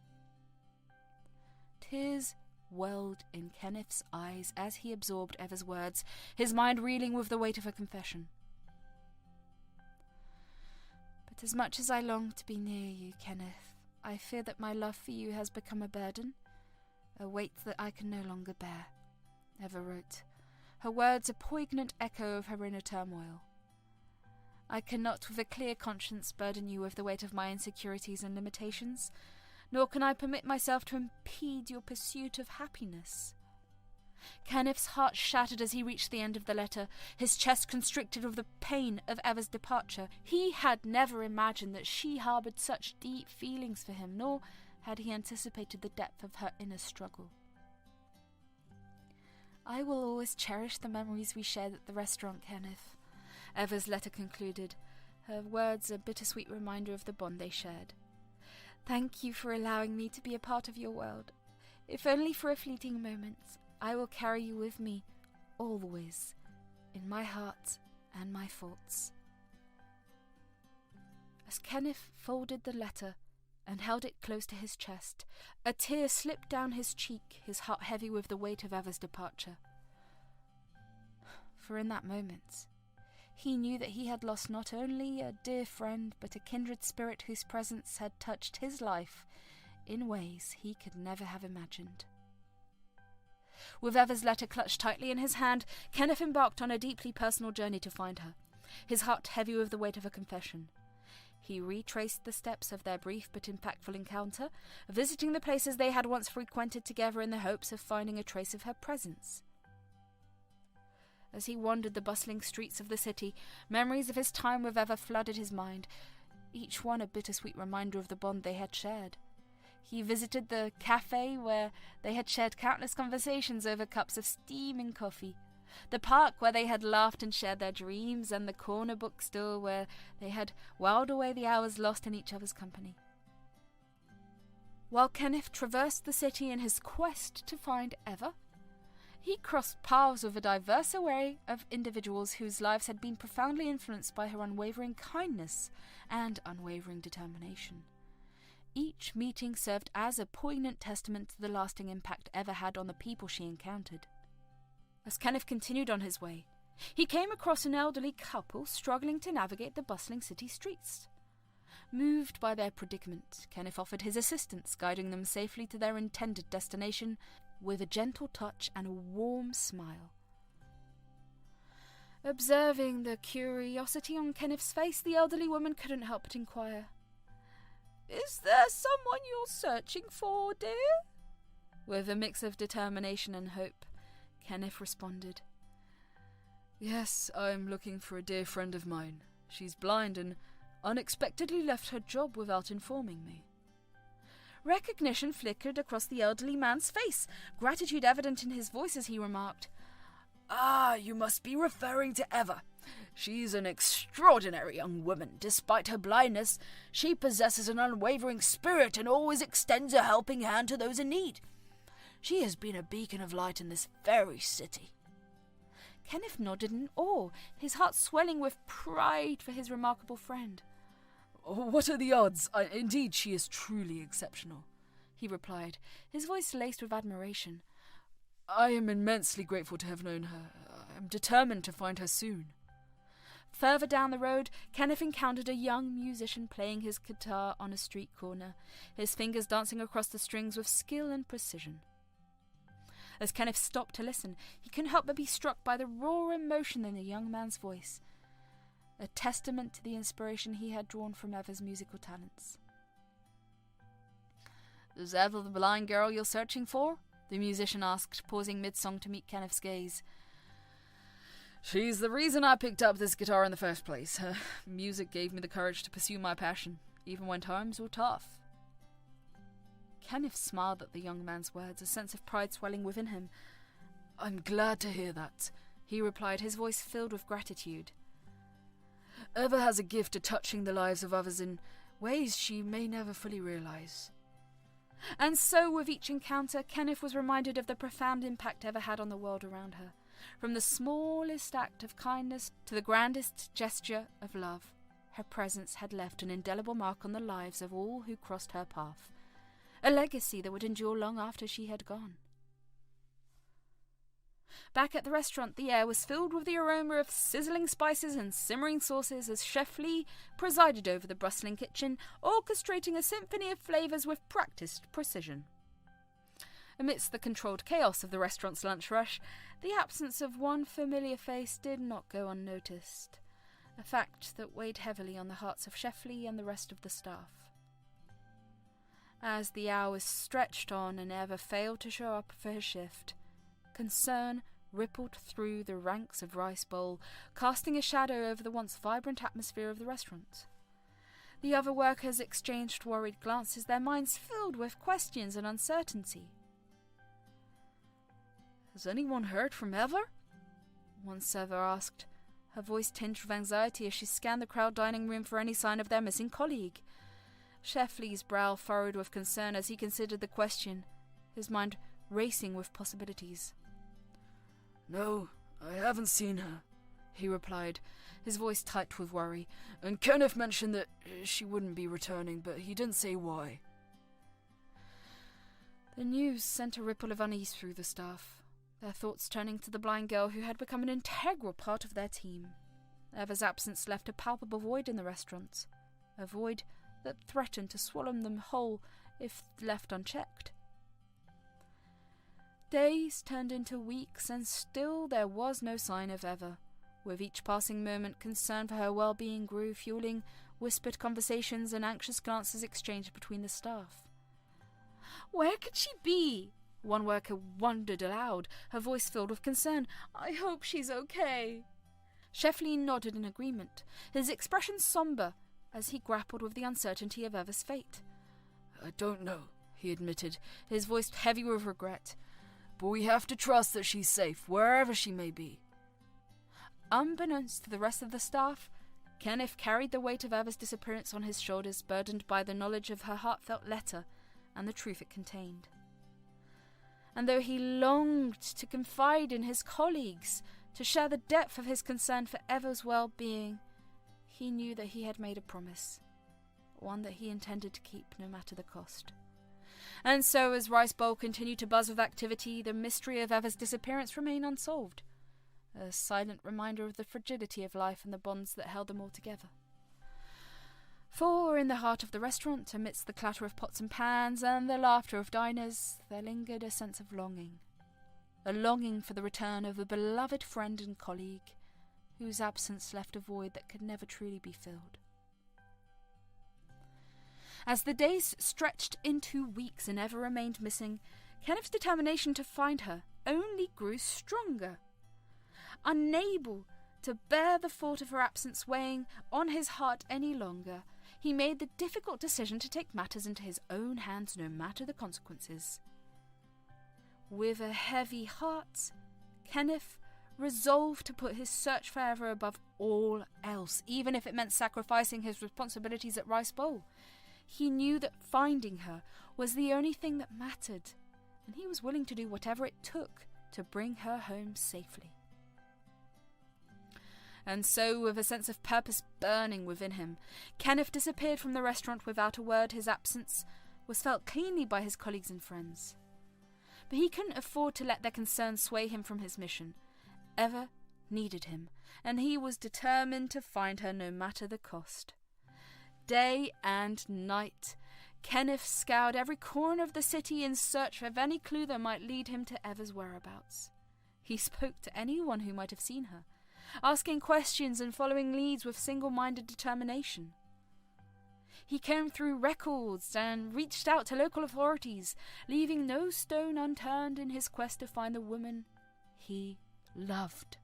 [SPEAKER 1] Tears welled in Kenneth's eyes as he absorbed Eva's words, his mind reeling with the weight of her confession. "But as much as I long to be near you, Kenneth, I fear that my love for you has become a burden, a weight that I can no longer bear," Eva wrote, her words a poignant echo of her inner turmoil. "I cannot with a clear conscience burden you with the weight of my insecurities and limitations, nor can I permit myself to impede your pursuit of happiness." Kenneth's heart shattered as he reached the end of the letter, his chest constricted with the pain of Eva's departure. He had never imagined that she harboured such deep feelings for him, nor had he anticipated the depth of her inner struggle. "I will always cherish the memories we shared at the restaurant, Kenneth," Eva's letter concluded, her words a bittersweet reminder of the bond they shared. "Thank you for allowing me to be a part of your world. If only for a fleeting moment, I will carry you with me, always, in my heart and my thoughts." As Kenneth folded the letter and held it close to his chest, a tear slipped down his cheek, his heart heavy with the weight of Eva's departure. For in that moment, he knew that he had lost not only a dear friend, but a kindred spirit whose presence had touched his life in ways he could never have imagined. With Eva's letter clutched tightly in his hand, Kenneth embarked on a deeply personal journey to find her, his heart heavy with the weight of her confession. He retraced the steps of their brief but impactful encounter, visiting the places they had once frequented together in the hopes of finding a trace of her presence. As he wandered the bustling streets of the city, memories of his time with Eva flooded his mind, each one a bittersweet reminder of the bond they had shared. He visited the cafe where they had shared countless conversations over cups of steaming coffee, the park where they had laughed and shared their dreams, and the corner bookstore where they had whiled away the hours lost in each other's company. While Kenneth traversed the city in his quest to find Eva, he crossed paths with a diverse array of individuals whose lives had been profoundly influenced by her unwavering kindness and unwavering determination. Each meeting served as a poignant testament to the lasting impact Eva had on the people she encountered. As Kenneth continued on his way, he came across an elderly couple struggling to navigate the bustling city streets. Moved by their predicament, Kenneth offered his assistance, guiding them safely to their intended destination with a gentle touch and a warm smile. Observing the curiosity on Kenneth's face, the elderly woman couldn't help but inquire. "Is there someone you're searching for, dear?" With a mix of determination and hope, Kenneth responded.
[SPEAKER 2] "Yes, I'm looking for a dear friend of mine. She's blind and unexpectedly left her job without informing me."
[SPEAKER 1] Recognition flickered across the elderly man's face, gratitude evident in his voice as he remarked,
[SPEAKER 2] "Ah, you must be referring to Eva. She's an extraordinary young woman. Despite her blindness, she possesses an unwavering spirit and always extends a helping hand to those in need. She has been a beacon of light in this very city."
[SPEAKER 1] Kenneth nodded in awe, his heart swelling with pride for his remarkable friend.
[SPEAKER 2] "What are the odds? Indeed, she is truly exceptional," he replied, his voice laced with admiration. "I am immensely grateful to have known her. I am determined to find her soon."
[SPEAKER 1] Further down the road, Kenneth encountered a young musician playing his guitar on a street corner, his fingers dancing across the strings with skill and precision. As Kenneth stopped to listen, he couldn't help but be struck by the raw emotion in the young man's voice, a testament to the inspiration he had drawn from Eva's musical talents.
[SPEAKER 2] "Is Eva the blind girl you're searching for?" the musician asked, pausing mid-song to meet Kenneth's gaze. "She's the reason I picked up this guitar in the first place. Her music gave me the courage to pursue my passion, even when times were tough."
[SPEAKER 1] Kenneth smiled at the young man's words, a sense of pride swelling within him.
[SPEAKER 2] "I'm glad to hear that," he replied, his voice filled with gratitude. "Eva has a gift of touching the lives of others in ways she may never fully realize."
[SPEAKER 1] And so, with each encounter, Kenneth was reminded of the profound impact Eva had on the world around her. From the smallest act of kindness to the grandest gesture of love, her presence had left an indelible mark on the lives of all who crossed her path, a legacy that would endure long after she had gone. Back at the restaurant, the air was filled with the aroma of sizzling spices and simmering sauces as Chef Lee presided over the bustling kitchen, orchestrating a symphony of flavours with practiced precision. Amidst the controlled chaos of the restaurant's lunch rush, the absence of one familiar face did not go unnoticed, a fact that weighed heavily on the hearts of Chef Lee and the rest of the staff. As the hours stretched on and Eva failed to show up for his shift, concern rippled through the ranks of Rice Bowl, casting a shadow over the once vibrant atmosphere of the restaurant. The other workers exchanged worried glances, their minds filled with questions and uncertainty.
[SPEAKER 2] "Has anyone heard from Eva?"
[SPEAKER 1] one server asked, her voice tinged with anxiety as she scanned the crowd dining room for any sign of their missing colleague. Chef Lee's brow furrowed with concern as he considered the question, his mind racing with possibilities.
[SPEAKER 2] "No, I haven't seen her," he replied, his voice tight with worry, "and Kenneth mentioned that she wouldn't be returning, but he didn't say why."
[SPEAKER 1] The news sent a ripple of unease through the staff, their thoughts turning to the blind girl who had become an integral part of their team. Eva's absence left a palpable void in the restaurant, a void that threatened to swallow them whole if left unchecked. Days turned into weeks, and still there was no sign of Eva. With each passing moment, concern for her well-being grew, fueling whispered conversations and anxious glances exchanged between the staff. "Where could she be?" one worker wondered aloud, her voice filled with concern. "I hope she's okay." Chef Lee nodded in agreement, his expression somber as he grappled with the uncertainty of Eva's fate.
[SPEAKER 2] "I don't know," he admitted, his voice heavy with regret. "But we have to trust that she's safe, wherever she may be."
[SPEAKER 1] Unbeknownst to the rest of the staff, Kenneth carried the weight of Eva's disappearance on his shoulders, burdened by the knowledge of her heartfelt letter and the truth it contained. And though he longed to confide in his colleagues, to share the depth of his concern for Eva's well-being, he knew that he had made a promise, one that he intended to keep no matter the cost. And so, as Rice Bowl continued to buzz with activity, the mystery of Eva's disappearance remained unsolved, a silent reminder of the fragility of life and the bonds that held them all together. For in the heart of the restaurant, amidst the clatter of pots and pans and the laughter of diners, there lingered a sense of longing, a longing for the return of a beloved friend and colleague whose absence left a void that could never truly be filled. As the days stretched into weeks and Eva remained missing, Kenneth's determination to find her only grew stronger. Unable to bear the thought of her absence weighing on his heart any longer, he made the difficult decision to take matters into his own hands no matter the consequences. With a heavy heart, Kenneth resolved to put his search for Eva above all else, even if it meant sacrificing his responsibilities at Rice Bowl. He knew that finding her was the only thing that mattered, and he was willing to do whatever it took to bring her home safely. And so, with a sense of purpose burning within him, Kenneth disappeared from the restaurant without a word. His absence was felt keenly by his colleagues and friends. But he couldn't afford to let their concerns sway him from his mission. Eva needed him, and he was determined to find her no matter the cost. Day and night, Kenneth scoured every corner of the city in search of any clue that might lead him to Eva's whereabouts. He spoke to anyone who might have seen her, asking questions and following leads with single-minded determination. He combed through records and reached out to local authorities, leaving no stone unturned in his quest to find the woman he loved.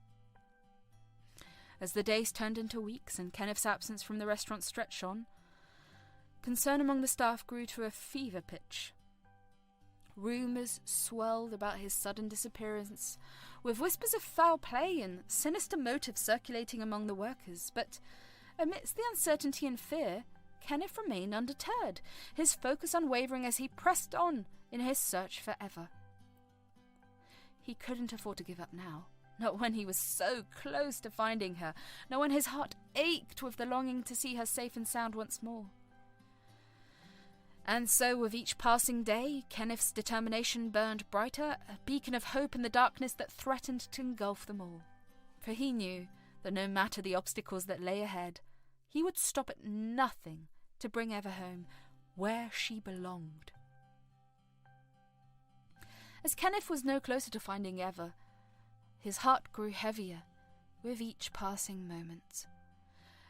[SPEAKER 1] As the days turned into weeks and Kenneth's absence from the restaurant stretched on, concern among the staff grew to a fever pitch. Rumours swelled about his sudden disappearance, with whispers of foul play and sinister motives circulating among the workers. But amidst the uncertainty and fear, Kenneth remained undeterred, his focus unwavering as he pressed on in his search for Eva. He couldn't afford to give up now. Not when he was so close to finding her, not when his heart ached with the longing to see her safe and sound once more. And so, with each passing day, Kenneth's determination burned brighter, a beacon of hope in the darkness that threatened to engulf them all. For he knew that no matter the obstacles that lay ahead, he would stop at nothing to bring Eva home, where she belonged. As Kenneth was no closer to finding Eva, his heart grew heavier with each passing moment.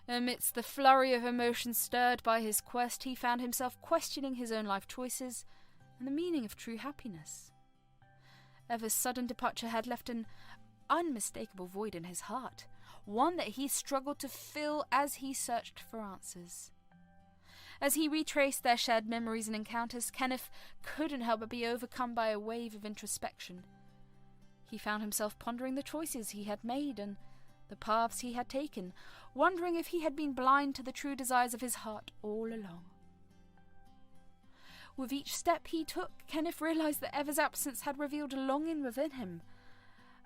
[SPEAKER 1] Amidst the flurry of emotions stirred by his quest, he found himself questioning his own life choices and the meaning of true happiness. Eva's sudden departure had left an unmistakable void in his heart, one that he struggled to fill as he searched for answers. As he retraced their shared memories and encounters, Kenneth couldn't help but be overcome by a wave of introspection. He found himself pondering the choices he had made and the paths he had taken, wondering if he had been blind to the true desires of his heart all along. With each step he took, Kenneth realized that Eva's absence had revealed a longing within him,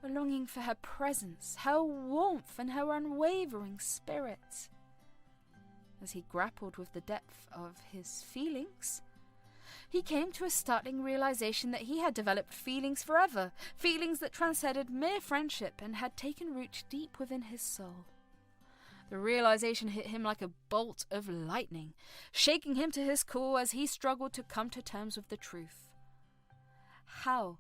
[SPEAKER 1] a longing for her presence, her warmth, and her unwavering spirit. As he grappled with the depth of his feelings, he came to a startling realization that he had developed feelings forever, feelings that transcended mere friendship and had taken root deep within his soul. The realization hit him like a bolt of lightning, shaking him to his core as he struggled to come to terms with the truth. How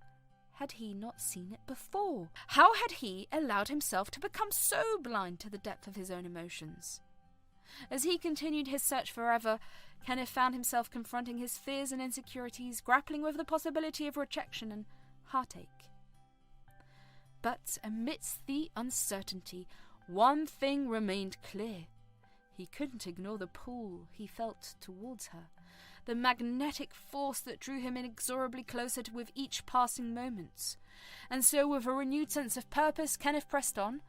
[SPEAKER 1] had he not seen it before? How had he allowed himself to become so blind to the depth of his own emotions? As he continued his search for Eva, Kenneth found himself confronting his fears and insecurities, grappling with the possibility of rejection and heartache. But amidst the uncertainty, one thing remained clear. He couldn't ignore the pull he felt towards her, the magnetic force that drew him inexorably closer with each passing moment. And so, with a renewed sense of purpose, Kenneth pressed on,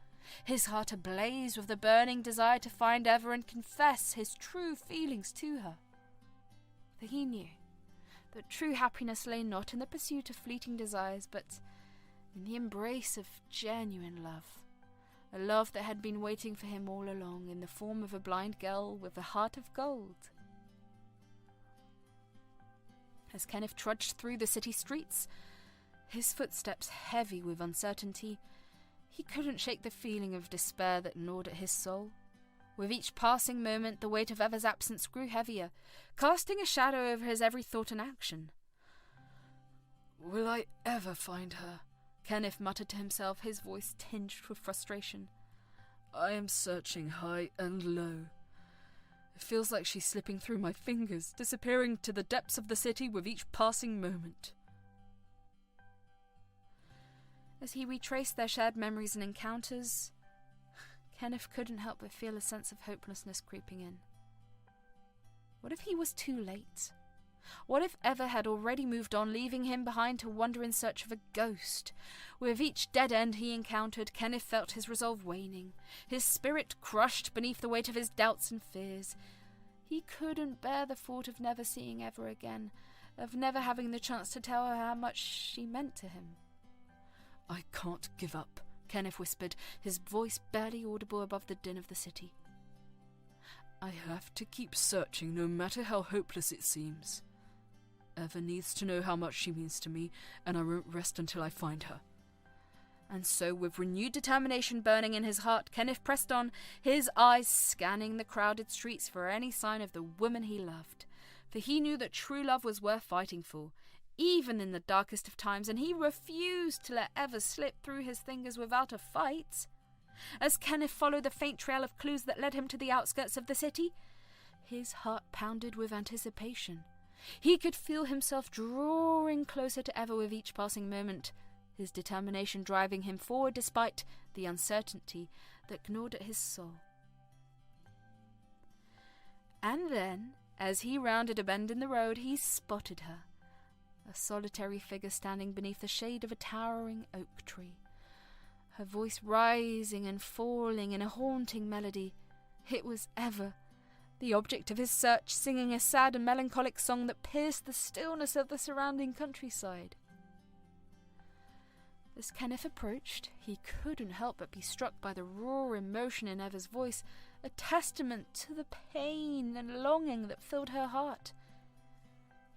[SPEAKER 1] his heart ablaze with the burning desire to find Eva and confess his true feelings to her. For he knew that true happiness lay not in the pursuit of fleeting desires, but in the embrace of genuine love, a love that had been waiting for him all along in the form of a blind girl with a heart of gold. As Kenneth trudged through the city streets, his footsteps heavy with uncertainty, he couldn't shake the feeling of despair that gnawed at his soul. With each passing moment, the weight of Eva's absence grew heavier, casting a shadow over his every thought and action. "Will I ever find her?" Kenneth muttered to himself, his voice tinged with frustration.
[SPEAKER 2] I am searching high and low. It feels like she's slipping through my fingers, disappearing to the depths of the city with each passing moment.
[SPEAKER 1] As he retraced their shared memories and encounters, Kenneth couldn't help but feel a sense of hopelessness creeping in. What if he was too late? What if Eva had already moved on, leaving him behind to wander in search of a ghost? With each dead end he encountered, Kenneth felt his resolve waning, his spirit crushed beneath the weight of his doubts and fears. He couldn't bear the thought of never seeing Eva again, of never having the chance to tell her how much she meant to him.
[SPEAKER 2] I can't give up, Kenneth whispered, his voice barely audible above the din of the city. I have to keep searching, no matter how hopeless it seems. Eva needs to know how much she means to me, and I won't rest until I find her.
[SPEAKER 1] And so, with renewed determination burning in his heart, Kenneth pressed on, his eyes scanning the crowded streets for any sign of the woman he loved. For he knew that true love was worth fighting for, even in the darkest of times, and he refused to let Eva slip through his fingers without a fight. As Kenneth followed the faint trail of clues that led him to the outskirts of the city, his heart pounded with anticipation. He could feel himself drawing closer to Eva with each passing moment, his determination driving him forward despite the uncertainty that gnawed at his soul. And then, as he rounded a bend in the road, he spotted her, a solitary figure standing beneath the shade of a towering oak tree, her voice rising and falling in a haunting melody. It was Eva, the object of his search, singing a sad and melancholic song that pierced the stillness of the surrounding countryside. As Kenneth approached, he couldn't help but be struck by the raw emotion in Eva's voice, a testament to the pain and longing that filled her heart.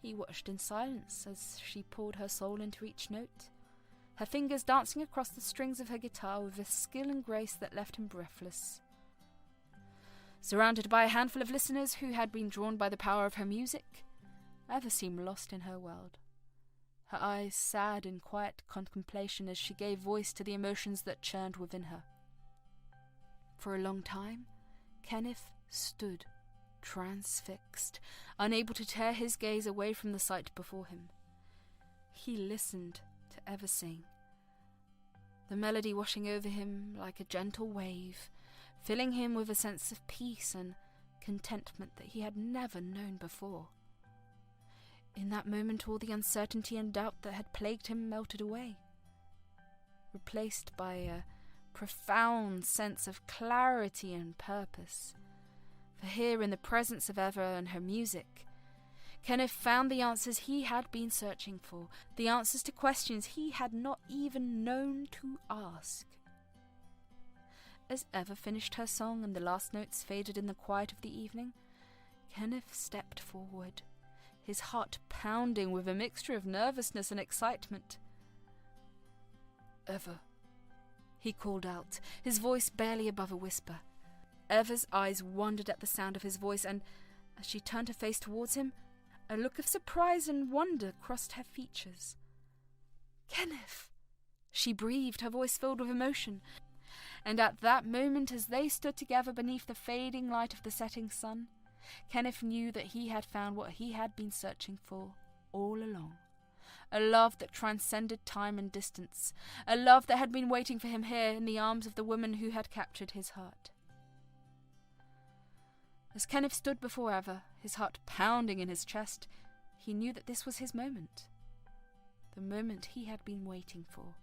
[SPEAKER 1] He watched in silence as she poured her soul into each note, her fingers dancing across the strings of her guitar with a skill and grace that left him breathless. Surrounded by a handful of listeners who had been drawn by the power of her music, Eva seemed lost in her world, her eyes sad in quiet contemplation as she gave voice to the emotions that churned within her. For a long time, Kenneth stood, transfixed, unable to tear his gaze away from the sight before him. He listened to Eva sing, the melody washing over him like a gentle wave, filling him with a sense of peace and contentment that he had never known before. In that moment, all the uncertainty and doubt that had plagued him melted away, replaced by a profound sense of clarity and purpose. For here, in the presence of Eva and her music, Kenneth found the answers he had been searching for, the answers to questions he had not even known to ask. As Eva finished her song and the last notes faded in the quiet of the evening, Kenneth stepped forward, his heart pounding with a mixture of nervousness and excitement.
[SPEAKER 2] Eva,
[SPEAKER 1] he called out, his voice barely above a whisper. Eva's eyes wandered at the sound of his voice, and as she turned her face towards him, a look of surprise and wonder crossed her features. "Kenneth!" she breathed, her voice filled with emotion. And at that moment, as they stood together beneath the fading light of the setting sun, Kenneth knew that he had found what he had been searching for all along. A love that transcended time and distance, a love that had been waiting for him here in the arms of the woman who had captured his heart. As Kenneth stood before Eva, his heart pounding in his chest, he knew that this was his moment. The moment he had been waiting for.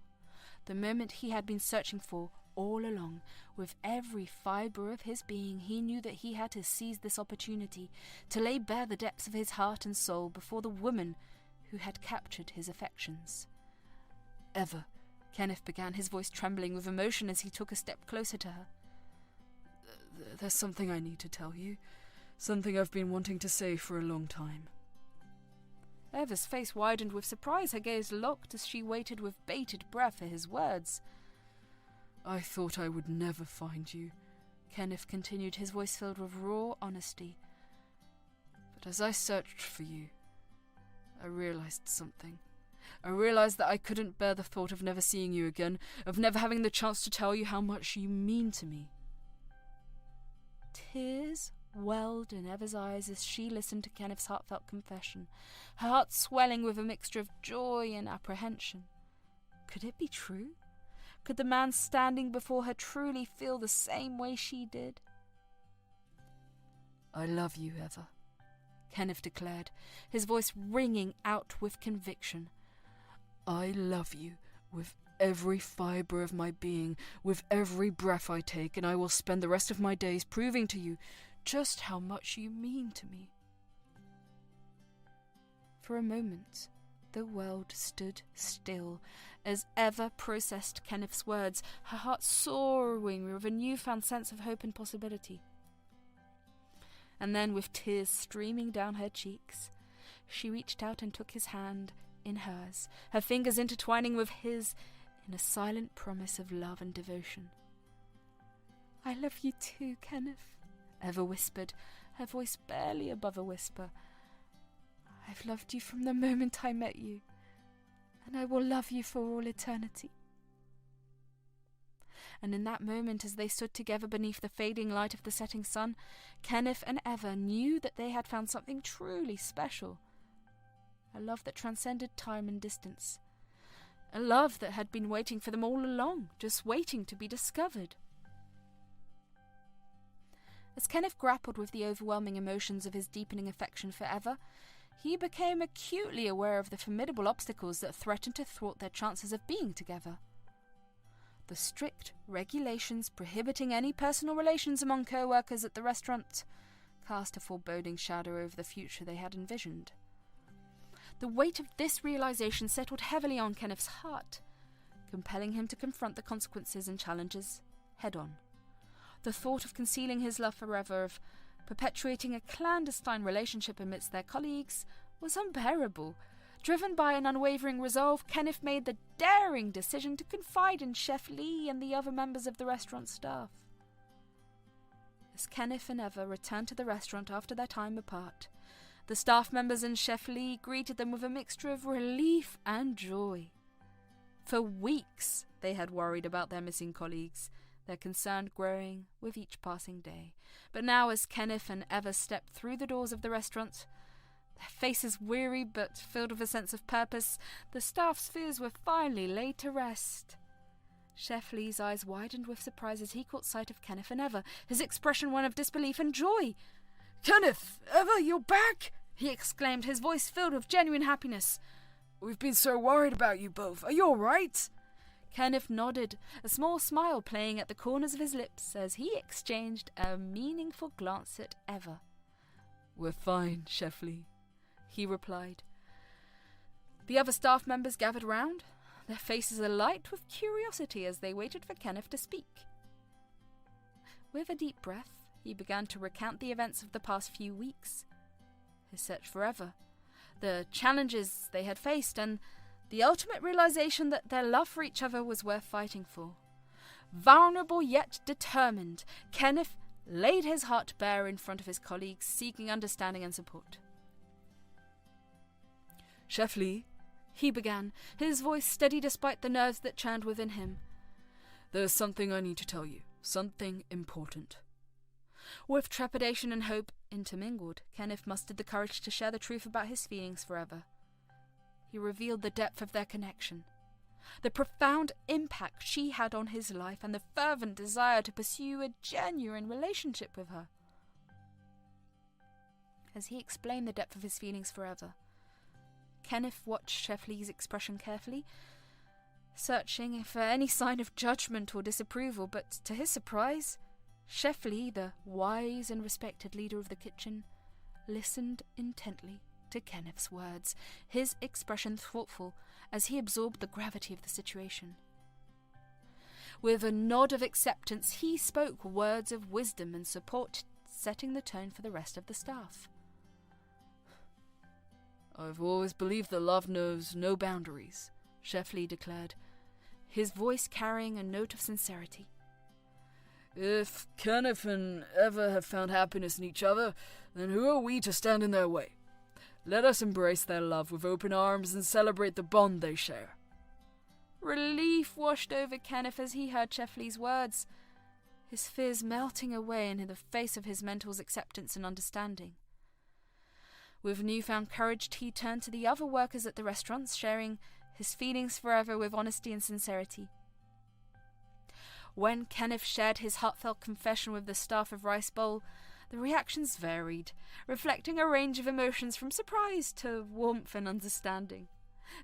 [SPEAKER 1] The moment he had been searching for all along. With every fibre of his being, he knew that he had to seize this opportunity to lay bare the depths of his heart and soul before the woman who had captured his affections.
[SPEAKER 2] Eva,
[SPEAKER 1] Kenneth began, his voice trembling with emotion as he took a step closer to her.
[SPEAKER 2] There's something I need to tell you. Something I've been wanting to say for a long time.
[SPEAKER 1] Eva's face widened with surprise, her gaze locked as she waited with bated breath for his words.
[SPEAKER 2] I thought I would never find you,
[SPEAKER 1] Kenneth continued, his voice filled with raw honesty.
[SPEAKER 2] But as I searched for you, I realized something. I realized that I couldn't bear the thought of never seeing you again, of never having the chance to tell you how much you mean to me.
[SPEAKER 1] Tears welled in Eva's eyes as she listened to Kenneth's heartfelt confession, her heart swelling with a mixture of joy and apprehension. Could it be true? Could the man standing before her truly feel the same way she did?
[SPEAKER 2] "I love you, Eva," Kenneth declared, his voice ringing out with conviction. "I love you with every fibre of my being, with every breath I take, and I will spend the rest of my days proving to you just how much you mean to me."
[SPEAKER 1] For a moment, the world stood still as Eva processed Kenneth's words, her heart soaring with a newfound sense of hope and possibility. And then, with tears streaming down her cheeks, she reached out and took his hand in hers, her fingers intertwining with his in a silent promise of love and devotion. "I love you too, Kenneth," Eva whispered, her voice barely above a whisper. "I've loved you from the moment I met you, and I will love you for all eternity." And in that moment, as they stood together beneath the fading light of the setting sun, Kenneth and Eva knew that they had found something truly special. A love that transcended time and distance. A love that had been waiting for them all along, just waiting to be discovered. As Kenneth grappled with the overwhelming emotions of his deepening affection for Eva, he became acutely aware of the formidable obstacles that threatened to thwart their chances of being together. The strict regulations prohibiting any personal relations among co-workers at the restaurant cast a foreboding shadow over the future they had envisioned. The weight of this realization settled heavily on Kenneth's heart, compelling him to confront the consequences and challenges head-on. The thought of concealing his love forever, of perpetuating a clandestine relationship amidst their colleagues, was unbearable. Driven by an unwavering resolve, Kenneth made the daring decision to confide in Chef Lee and the other members of the restaurant staff. As Kenneth and Eva returned to the restaurant after their time apart, the staff members and Chef Lee greeted them with a mixture of relief and joy. For weeks they had worried about their missing colleagues, their concern growing with each passing day. But now, as Kenneth and Eva stepped through the doors of the restaurant, their faces weary but filled with a sense of purpose, the staff's fears were finally laid to rest. Chef Lee's eyes widened with surprise as he caught sight of Kenneth and Eva, his expression one of disbelief and joy.
[SPEAKER 2] "Kenneth, Eva, you're back!" he exclaimed, his voice filled with genuine happiness. "We've been so worried about you both. Are you all right?"
[SPEAKER 1] Kenneth nodded, a small smile playing at the corners of his lips as he exchanged a meaningful glance at Eva.
[SPEAKER 2] "We're fine, Chef Lee," he replied.
[SPEAKER 1] The other staff members gathered round, their faces alight with curiosity as they waited for Kenneth to speak. With a deep breath, he began to recount the events of the past few weeks. His search for Eva, the challenges they had faced, and the ultimate realization that their love for each other was worth fighting for. Vulnerable yet determined, Kenneth laid his heart bare in front of his colleagues, seeking understanding and support.
[SPEAKER 2] "Chef Lee,"
[SPEAKER 1] he began, his voice steady despite the nerves that churned within him.
[SPEAKER 2] "There's something I need to tell you, something important."
[SPEAKER 1] With trepidation and hope intermingled, Kenneth mustered the courage to share the truth about his feelings for Eva. He revealed the depth of their connection, the profound impact she had on his life, and the fervent desire to pursue a genuine relationship with her. As he explained the depth of his feelings for Eva, Kenneth watched Chef Lee's expression carefully, searching for any sign of judgment or disapproval, but to his surprise, Chef Lee, the wise and respected leader of the kitchen, listened intently to Kenneth's words, his expression thoughtful as he absorbed the gravity of the situation. With a nod of acceptance, he spoke words of wisdom and support, setting the tone for the rest of the staff.
[SPEAKER 2] "I've always believed that love knows no boundaries," Chef Lee declared,
[SPEAKER 1] his voice carrying a note of sincerity.
[SPEAKER 2] "If Kenneth and Eva have found happiness in each other, then who are we to stand in their way? Let us embrace their love with open arms and celebrate the bond they share."
[SPEAKER 1] Relief washed over Kenneth as he heard Chef Lee's words. his fears melting away in the face of his mentor's acceptance and understanding. With newfound courage, he turned to the other workers at the restaurants, sharing his feelings forever with honesty and sincerity. When Kenneth shared his heartfelt confession with the staff of Rice Bowl, the reactions varied, reflecting a range of emotions from surprise to warmth and understanding.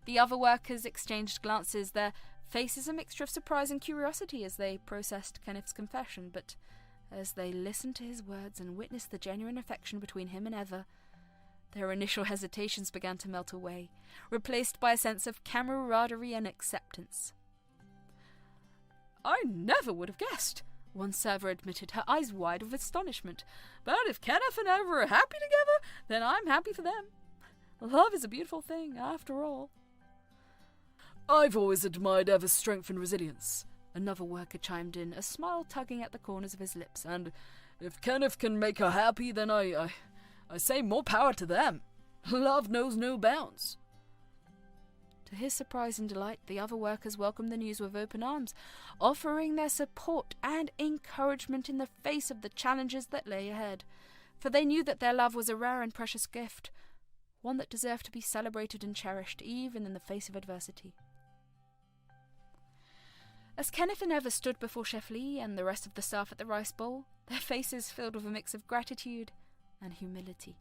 [SPEAKER 1] The other workers exchanged glances, their faces a mixture of surprise and curiosity as they processed Kenneth's confession, but as they listened to his words and witnessed the genuine affection between him and Eva, their initial hesitations began to melt away, replaced by a sense of camaraderie and acceptance.
[SPEAKER 2] "I never would have guessed," one server admitted, her eyes wide with astonishment. "But if Kenneth and Eva are happy together, then I'm happy for them. Love is a beautiful thing, after all." "I've always admired Eva's strength and resilience," another worker chimed in, a smile tugging at the corners of his lips. "And if Kenneth can make her happy, then I say more power to them. Love knows no bounds."
[SPEAKER 1] To his surprise and delight, the other workers welcomed the news with open arms, offering their support and encouragement in the face of the challenges that lay ahead, for they knew that their love was a rare and precious gift, one that deserved to be celebrated and cherished even in the face of adversity. As Kenneth and Eva stood before Chef Lee and the rest of the staff at the Rice Bowl, their faces filled with a mix of gratitude and humility.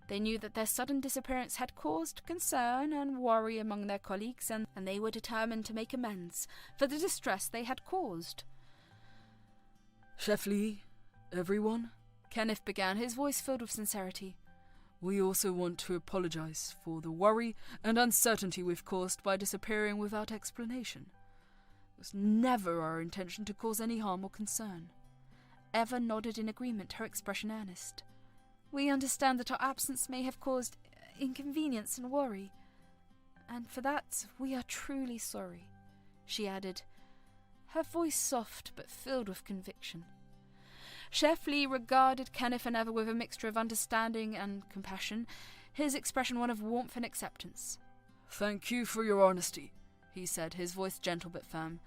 [SPEAKER 1] They knew that their sudden disappearance had caused concern and worry among their colleagues, and they were determined to make amends for the distress they had caused.
[SPEAKER 2] "Chef Lee, everyone," Kenneth began, his voice filled with sincerity, "we also want to apologize for the worry and uncertainty we've caused by disappearing without explanation. It was never our intention to cause any harm or concern."
[SPEAKER 1] Eva nodded in agreement, her expression earnest. "We understand that our absence may have caused inconvenience and worry, and for that we are truly sorry," she added, her voice soft but filled with conviction. Chef Lee regarded Kenneth and Eva with a mixture of understanding and compassion, his expression one of warmth and acceptance.
[SPEAKER 2] "Thank you for your honesty," he said, his voice gentle but firm.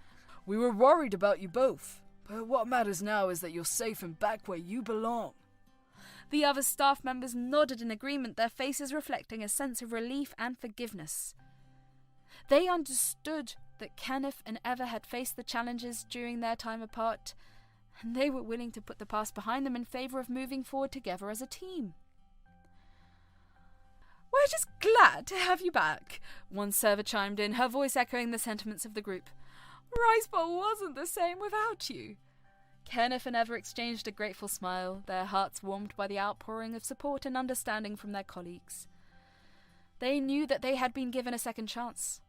[SPEAKER 2] "We were worried about you both, but what matters now is that you're safe and back where you belong."
[SPEAKER 1] The other staff members nodded in agreement, their faces reflecting a sense of relief and forgiveness. They understood that Kenneth and Eva had faced the challenges during their time apart, and they were willing to put the past behind them in favour of moving forward together as a team.
[SPEAKER 2] "We're just glad to have you back," one server chimed in, her voice echoing the sentiments of the group. "Rice Bowl wasn't the same without you."
[SPEAKER 1] Kenneth and Eva exchanged a grateful smile, their hearts warmed by the outpouring of support and understanding from their colleagues. They knew that they had been given a second chance.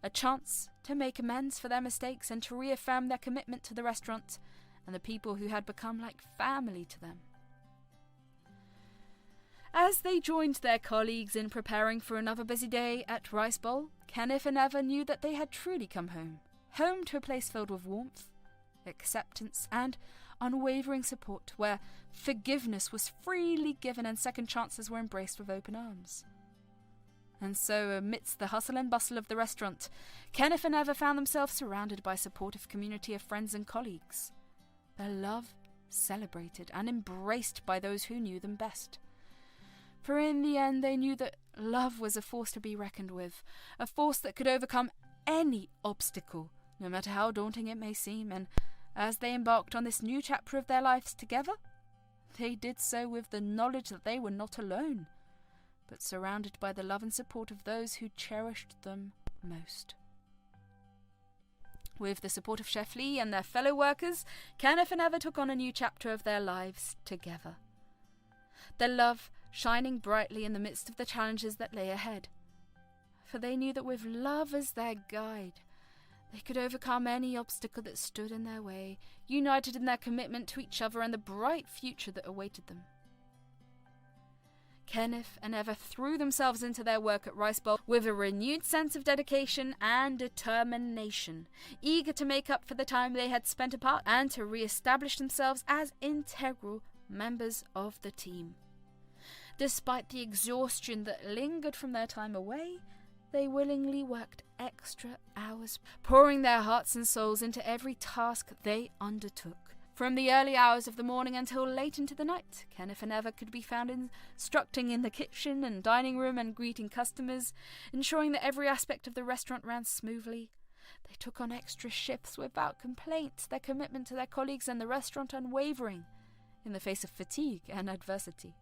[SPEAKER 1] A chance to make amends for their mistakes and to reaffirm their commitment to the restaurant and the people who had become like family to them. As they joined their colleagues in preparing for another busy day at Rice Bowl, Kenneth and Eva knew that they had truly come home. Home to a place filled with warmth, acceptance, and unwavering support, where forgiveness was freely given and second chances were embraced with open arms. And so, amidst the hustle and bustle of the restaurant, Kenneth and Eva found themselves surrounded by a supportive community of friends and colleagues, their love celebrated and embraced by those who knew them best. For in the end, they knew that love was a force to be reckoned with, a force that could overcome any obstacle, no matter how daunting it may seem, and as they embarked on this new chapter of their lives together, they did so with the knowledge that they were not alone, but surrounded by the love and support of those who cherished them most. With the support of Chef Lee and their fellow workers, Kenneth and Eva took on a new chapter of their lives together. Their love shining brightly in the midst of the challenges that lay ahead. For they knew that with love as their guide, they could overcome any obstacle that stood in their way, united in their commitment to each other and the bright future that awaited them. Kenneth and Eva threw themselves into their work at Rice Bowl with a renewed sense of dedication and determination, eager to make up for the time they had spent apart and to re-establish themselves as integral members of the team. Despite the exhaustion that lingered from their time away, They willingly worked extra hours, pouring their hearts and souls into every task they undertook. From the early hours of the morning until late into the night, Kenneth and Eva could be found instructing in the kitchen and dining room and greeting customers, ensuring that every aspect of the restaurant ran smoothly. They took on extra shifts without complaint, their commitment to their colleagues and the restaurant unwavering in the face of fatigue and adversity.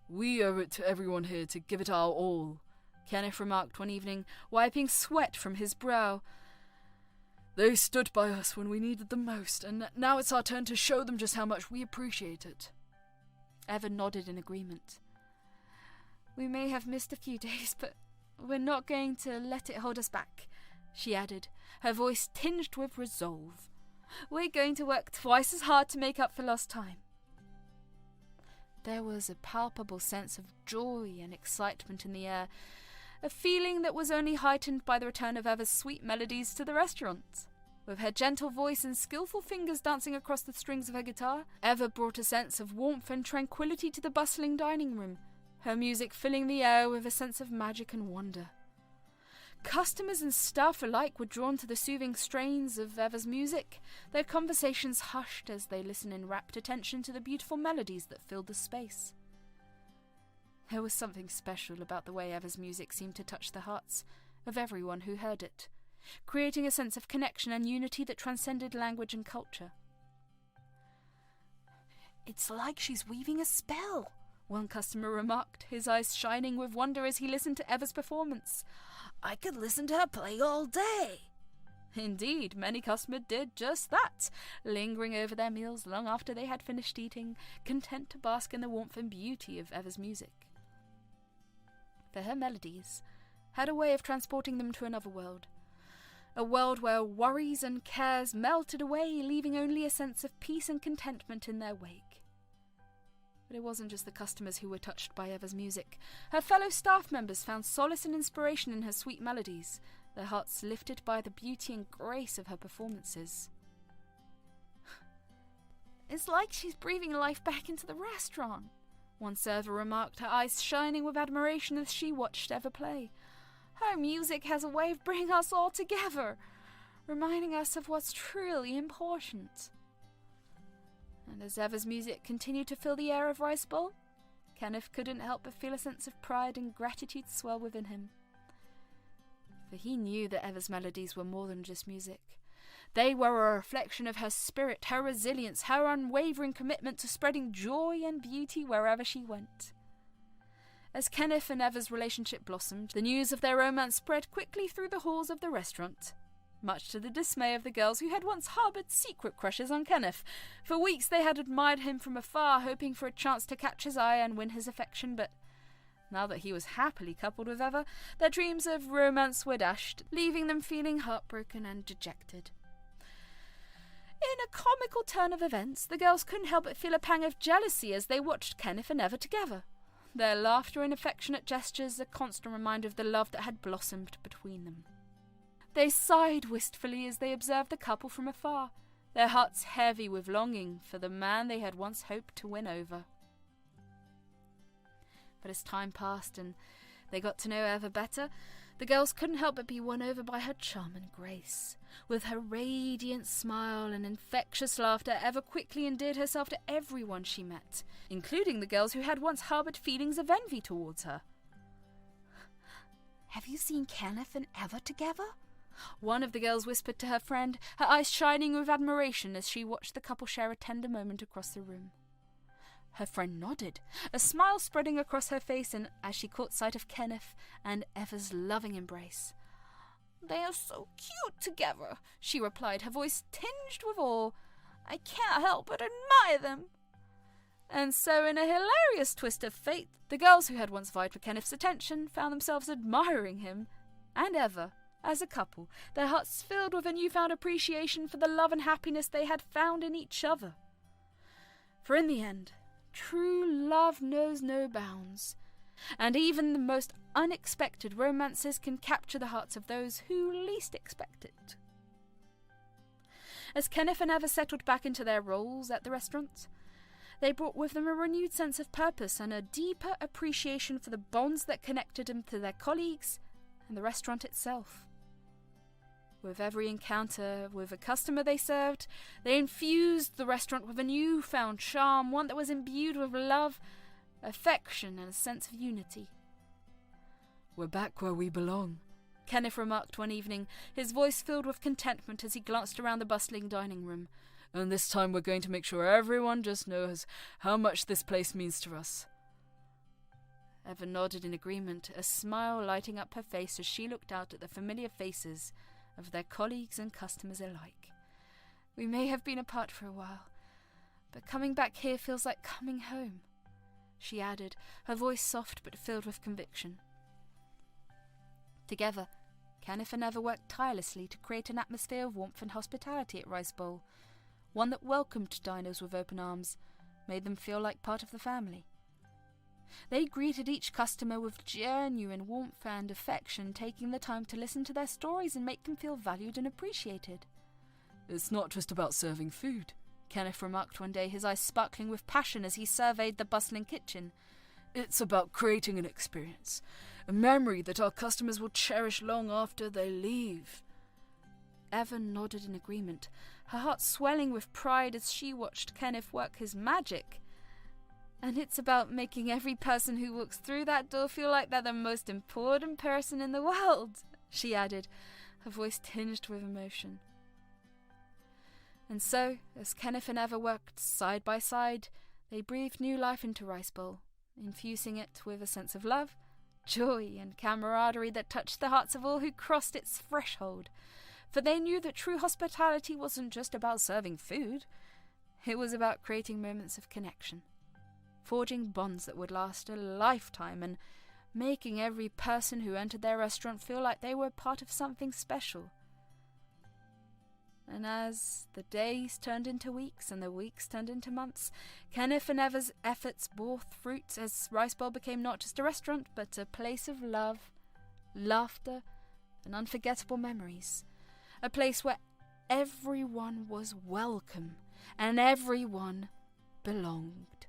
[SPEAKER 2] "We owe it to everyone here to give it our all," Kenneth remarked one evening, wiping sweat from his brow. "They stood by us when we needed them most, and now it's our turn to show them just how much we appreciate it."
[SPEAKER 1] Eva nodded in agreement. "We may have missed a few days, but we're not going to let it hold us back," she added, her voice tinged with resolve. "We're going to work twice as hard to make up for lost time." There was a palpable sense of joy and excitement in the air, a feeling that was only heightened by the return of Eva's sweet melodies to the restaurant. With her gentle voice and skillful fingers dancing across the strings of her guitar, Eva brought a sense of warmth and tranquility to the bustling dining room, her music filling the air with a sense of magic and wonder. Customers and staff alike were drawn to the soothing strains of Eva's music, their conversations hushed as they listened in rapt attention to the beautiful melodies that filled the space. There was something special about the way Eva's music seemed to touch the hearts of everyone who heard it, creating a sense of connection and unity that transcended language and culture. "It's like she's weaving a spell," one customer remarked, his eyes shining with wonder as he listened to Eva's performance. "I could listen to her play all day." Indeed, many customers did just that, lingering over their meals long after they had finished eating, content to bask in the warmth and beauty of Eva's music. For her melodies had a way of transporting them to another world, a world where worries and cares melted away, leaving only a sense of peace and contentment in their wake. But it wasn't just the customers who were touched by Eva's music. Her fellow staff members found solace and inspiration in her sweet melodies, their hearts lifted by the beauty and grace of her performances. "It's like she's breathing life back into the restaurant," one server remarked, her eyes shining with admiration as she watched Eva play. "Her music has a way of bringing us all together, reminding us of what's truly important." And as Eva's music continued to fill the air of Rice Bowl, Kenneth couldn't help but feel a sense of pride and gratitude swell within him. For he knew that Eva's melodies were more than just music. They were a reflection of her spirit, her resilience, her unwavering commitment to spreading joy and beauty wherever she went. As Kenneth and Eva's relationship blossomed, the news of their romance spread quickly through the halls of the restaurant, much to the dismay of the girls who had once harboured secret crushes on Kenneth. For weeks they had admired him from afar, hoping for a chance to catch his eye and win his affection, but now that he was happily coupled with Eva, their dreams of romance were dashed, leaving them feeling heartbroken and dejected. In a comical turn of events, the girls couldn't help but feel a pang of jealousy as they watched Kenneth and Eva together, their laughter and affectionate gestures a constant reminder of the love that had blossomed between them. They sighed wistfully as they observed the couple from afar, their hearts heavy with longing for the man they had once hoped to win over. But as time passed and they got to know Eva better, the girls couldn't help but be won over by her charm and grace. With her radiant smile and infectious laughter, Eva quickly endeared herself to everyone she met, including the girls who had once harboured feelings of envy towards her. "Have you seen Kenneth and Eva together?" one of the girls whispered to her friend, her eyes shining with admiration as she watched the couple share a tender moment across the room. Her friend nodded, a smile spreading across her face, and as she caught sight of Kenneth and Eva's loving embrace. "They are so cute together," she replied, her voice tinged with awe. "I can't help but admire them." And so, in a hilarious twist of fate, the girls who had once vied for Kenneth's attention found themselves admiring him and Eva as a couple, their hearts filled with a newfound appreciation for the love and happiness they had found in each other. For in the end, true love knows no bounds, and even the most unexpected romances can capture the hearts of those who least expect it. As Kenneth and Eva settled back into their roles at the restaurant, they brought with them a renewed sense of purpose and a deeper appreciation for the bonds that connected them to their colleagues and the restaurant itself. With every encounter with a customer they served, they infused the restaurant with a newfound charm, one that was imbued with love, affection, and a sense of unity.
[SPEAKER 2] "We're back where we belong,"
[SPEAKER 1] Kenneth remarked one evening, his voice filled with contentment as he glanced around the bustling dining room.
[SPEAKER 2] "And this time we're going to make sure everyone just knows how much this place means to us."
[SPEAKER 1] Eva nodded in agreement, a smile lighting up her face as she looked out at the familiar faces of their colleagues and customers alike. "We may have been apart for a while, but coming back here feels like coming home," she added, her voice soft but filled with conviction. Together, Kenneth and Eva worked tirelessly to create an atmosphere of warmth and hospitality at Rice Bowl, one that welcomed diners with open arms, made them feel like part of the family. They greeted each customer with genuine warmth and affection, taking the time to listen to their stories and make them feel valued and appreciated.
[SPEAKER 2] "It's not just about serving food,"
[SPEAKER 1] Kenneth remarked one day, his eyes sparkling with passion as he surveyed the bustling kitchen.
[SPEAKER 2] "It's about creating an experience, a memory that our customers will cherish long after they leave."
[SPEAKER 1] Eva nodded in agreement, her heart swelling with pride as she watched Kenneth work his magic. "And it's about making every person who walks through that door feel like they're the most important person in the world," she added, her voice tinged with emotion. And so, as Kenneth and Eva worked side by side, they breathed new life into Rice Bowl, infusing it with a sense of love, joy, and camaraderie that touched the hearts of all who crossed its threshold. For they knew that true hospitality wasn't just about serving food, it was about creating moments of connection, forging bonds that would last a lifetime, and making every person who entered their restaurant feel like they were part of something special. And as the days turned into weeks and the weeks turned into months, Kenneth and Eva's efforts bore fruit as Rice Bowl became not just a restaurant, but a place of love, laughter, and unforgettable memories. A place where everyone was welcome and everyone belonged.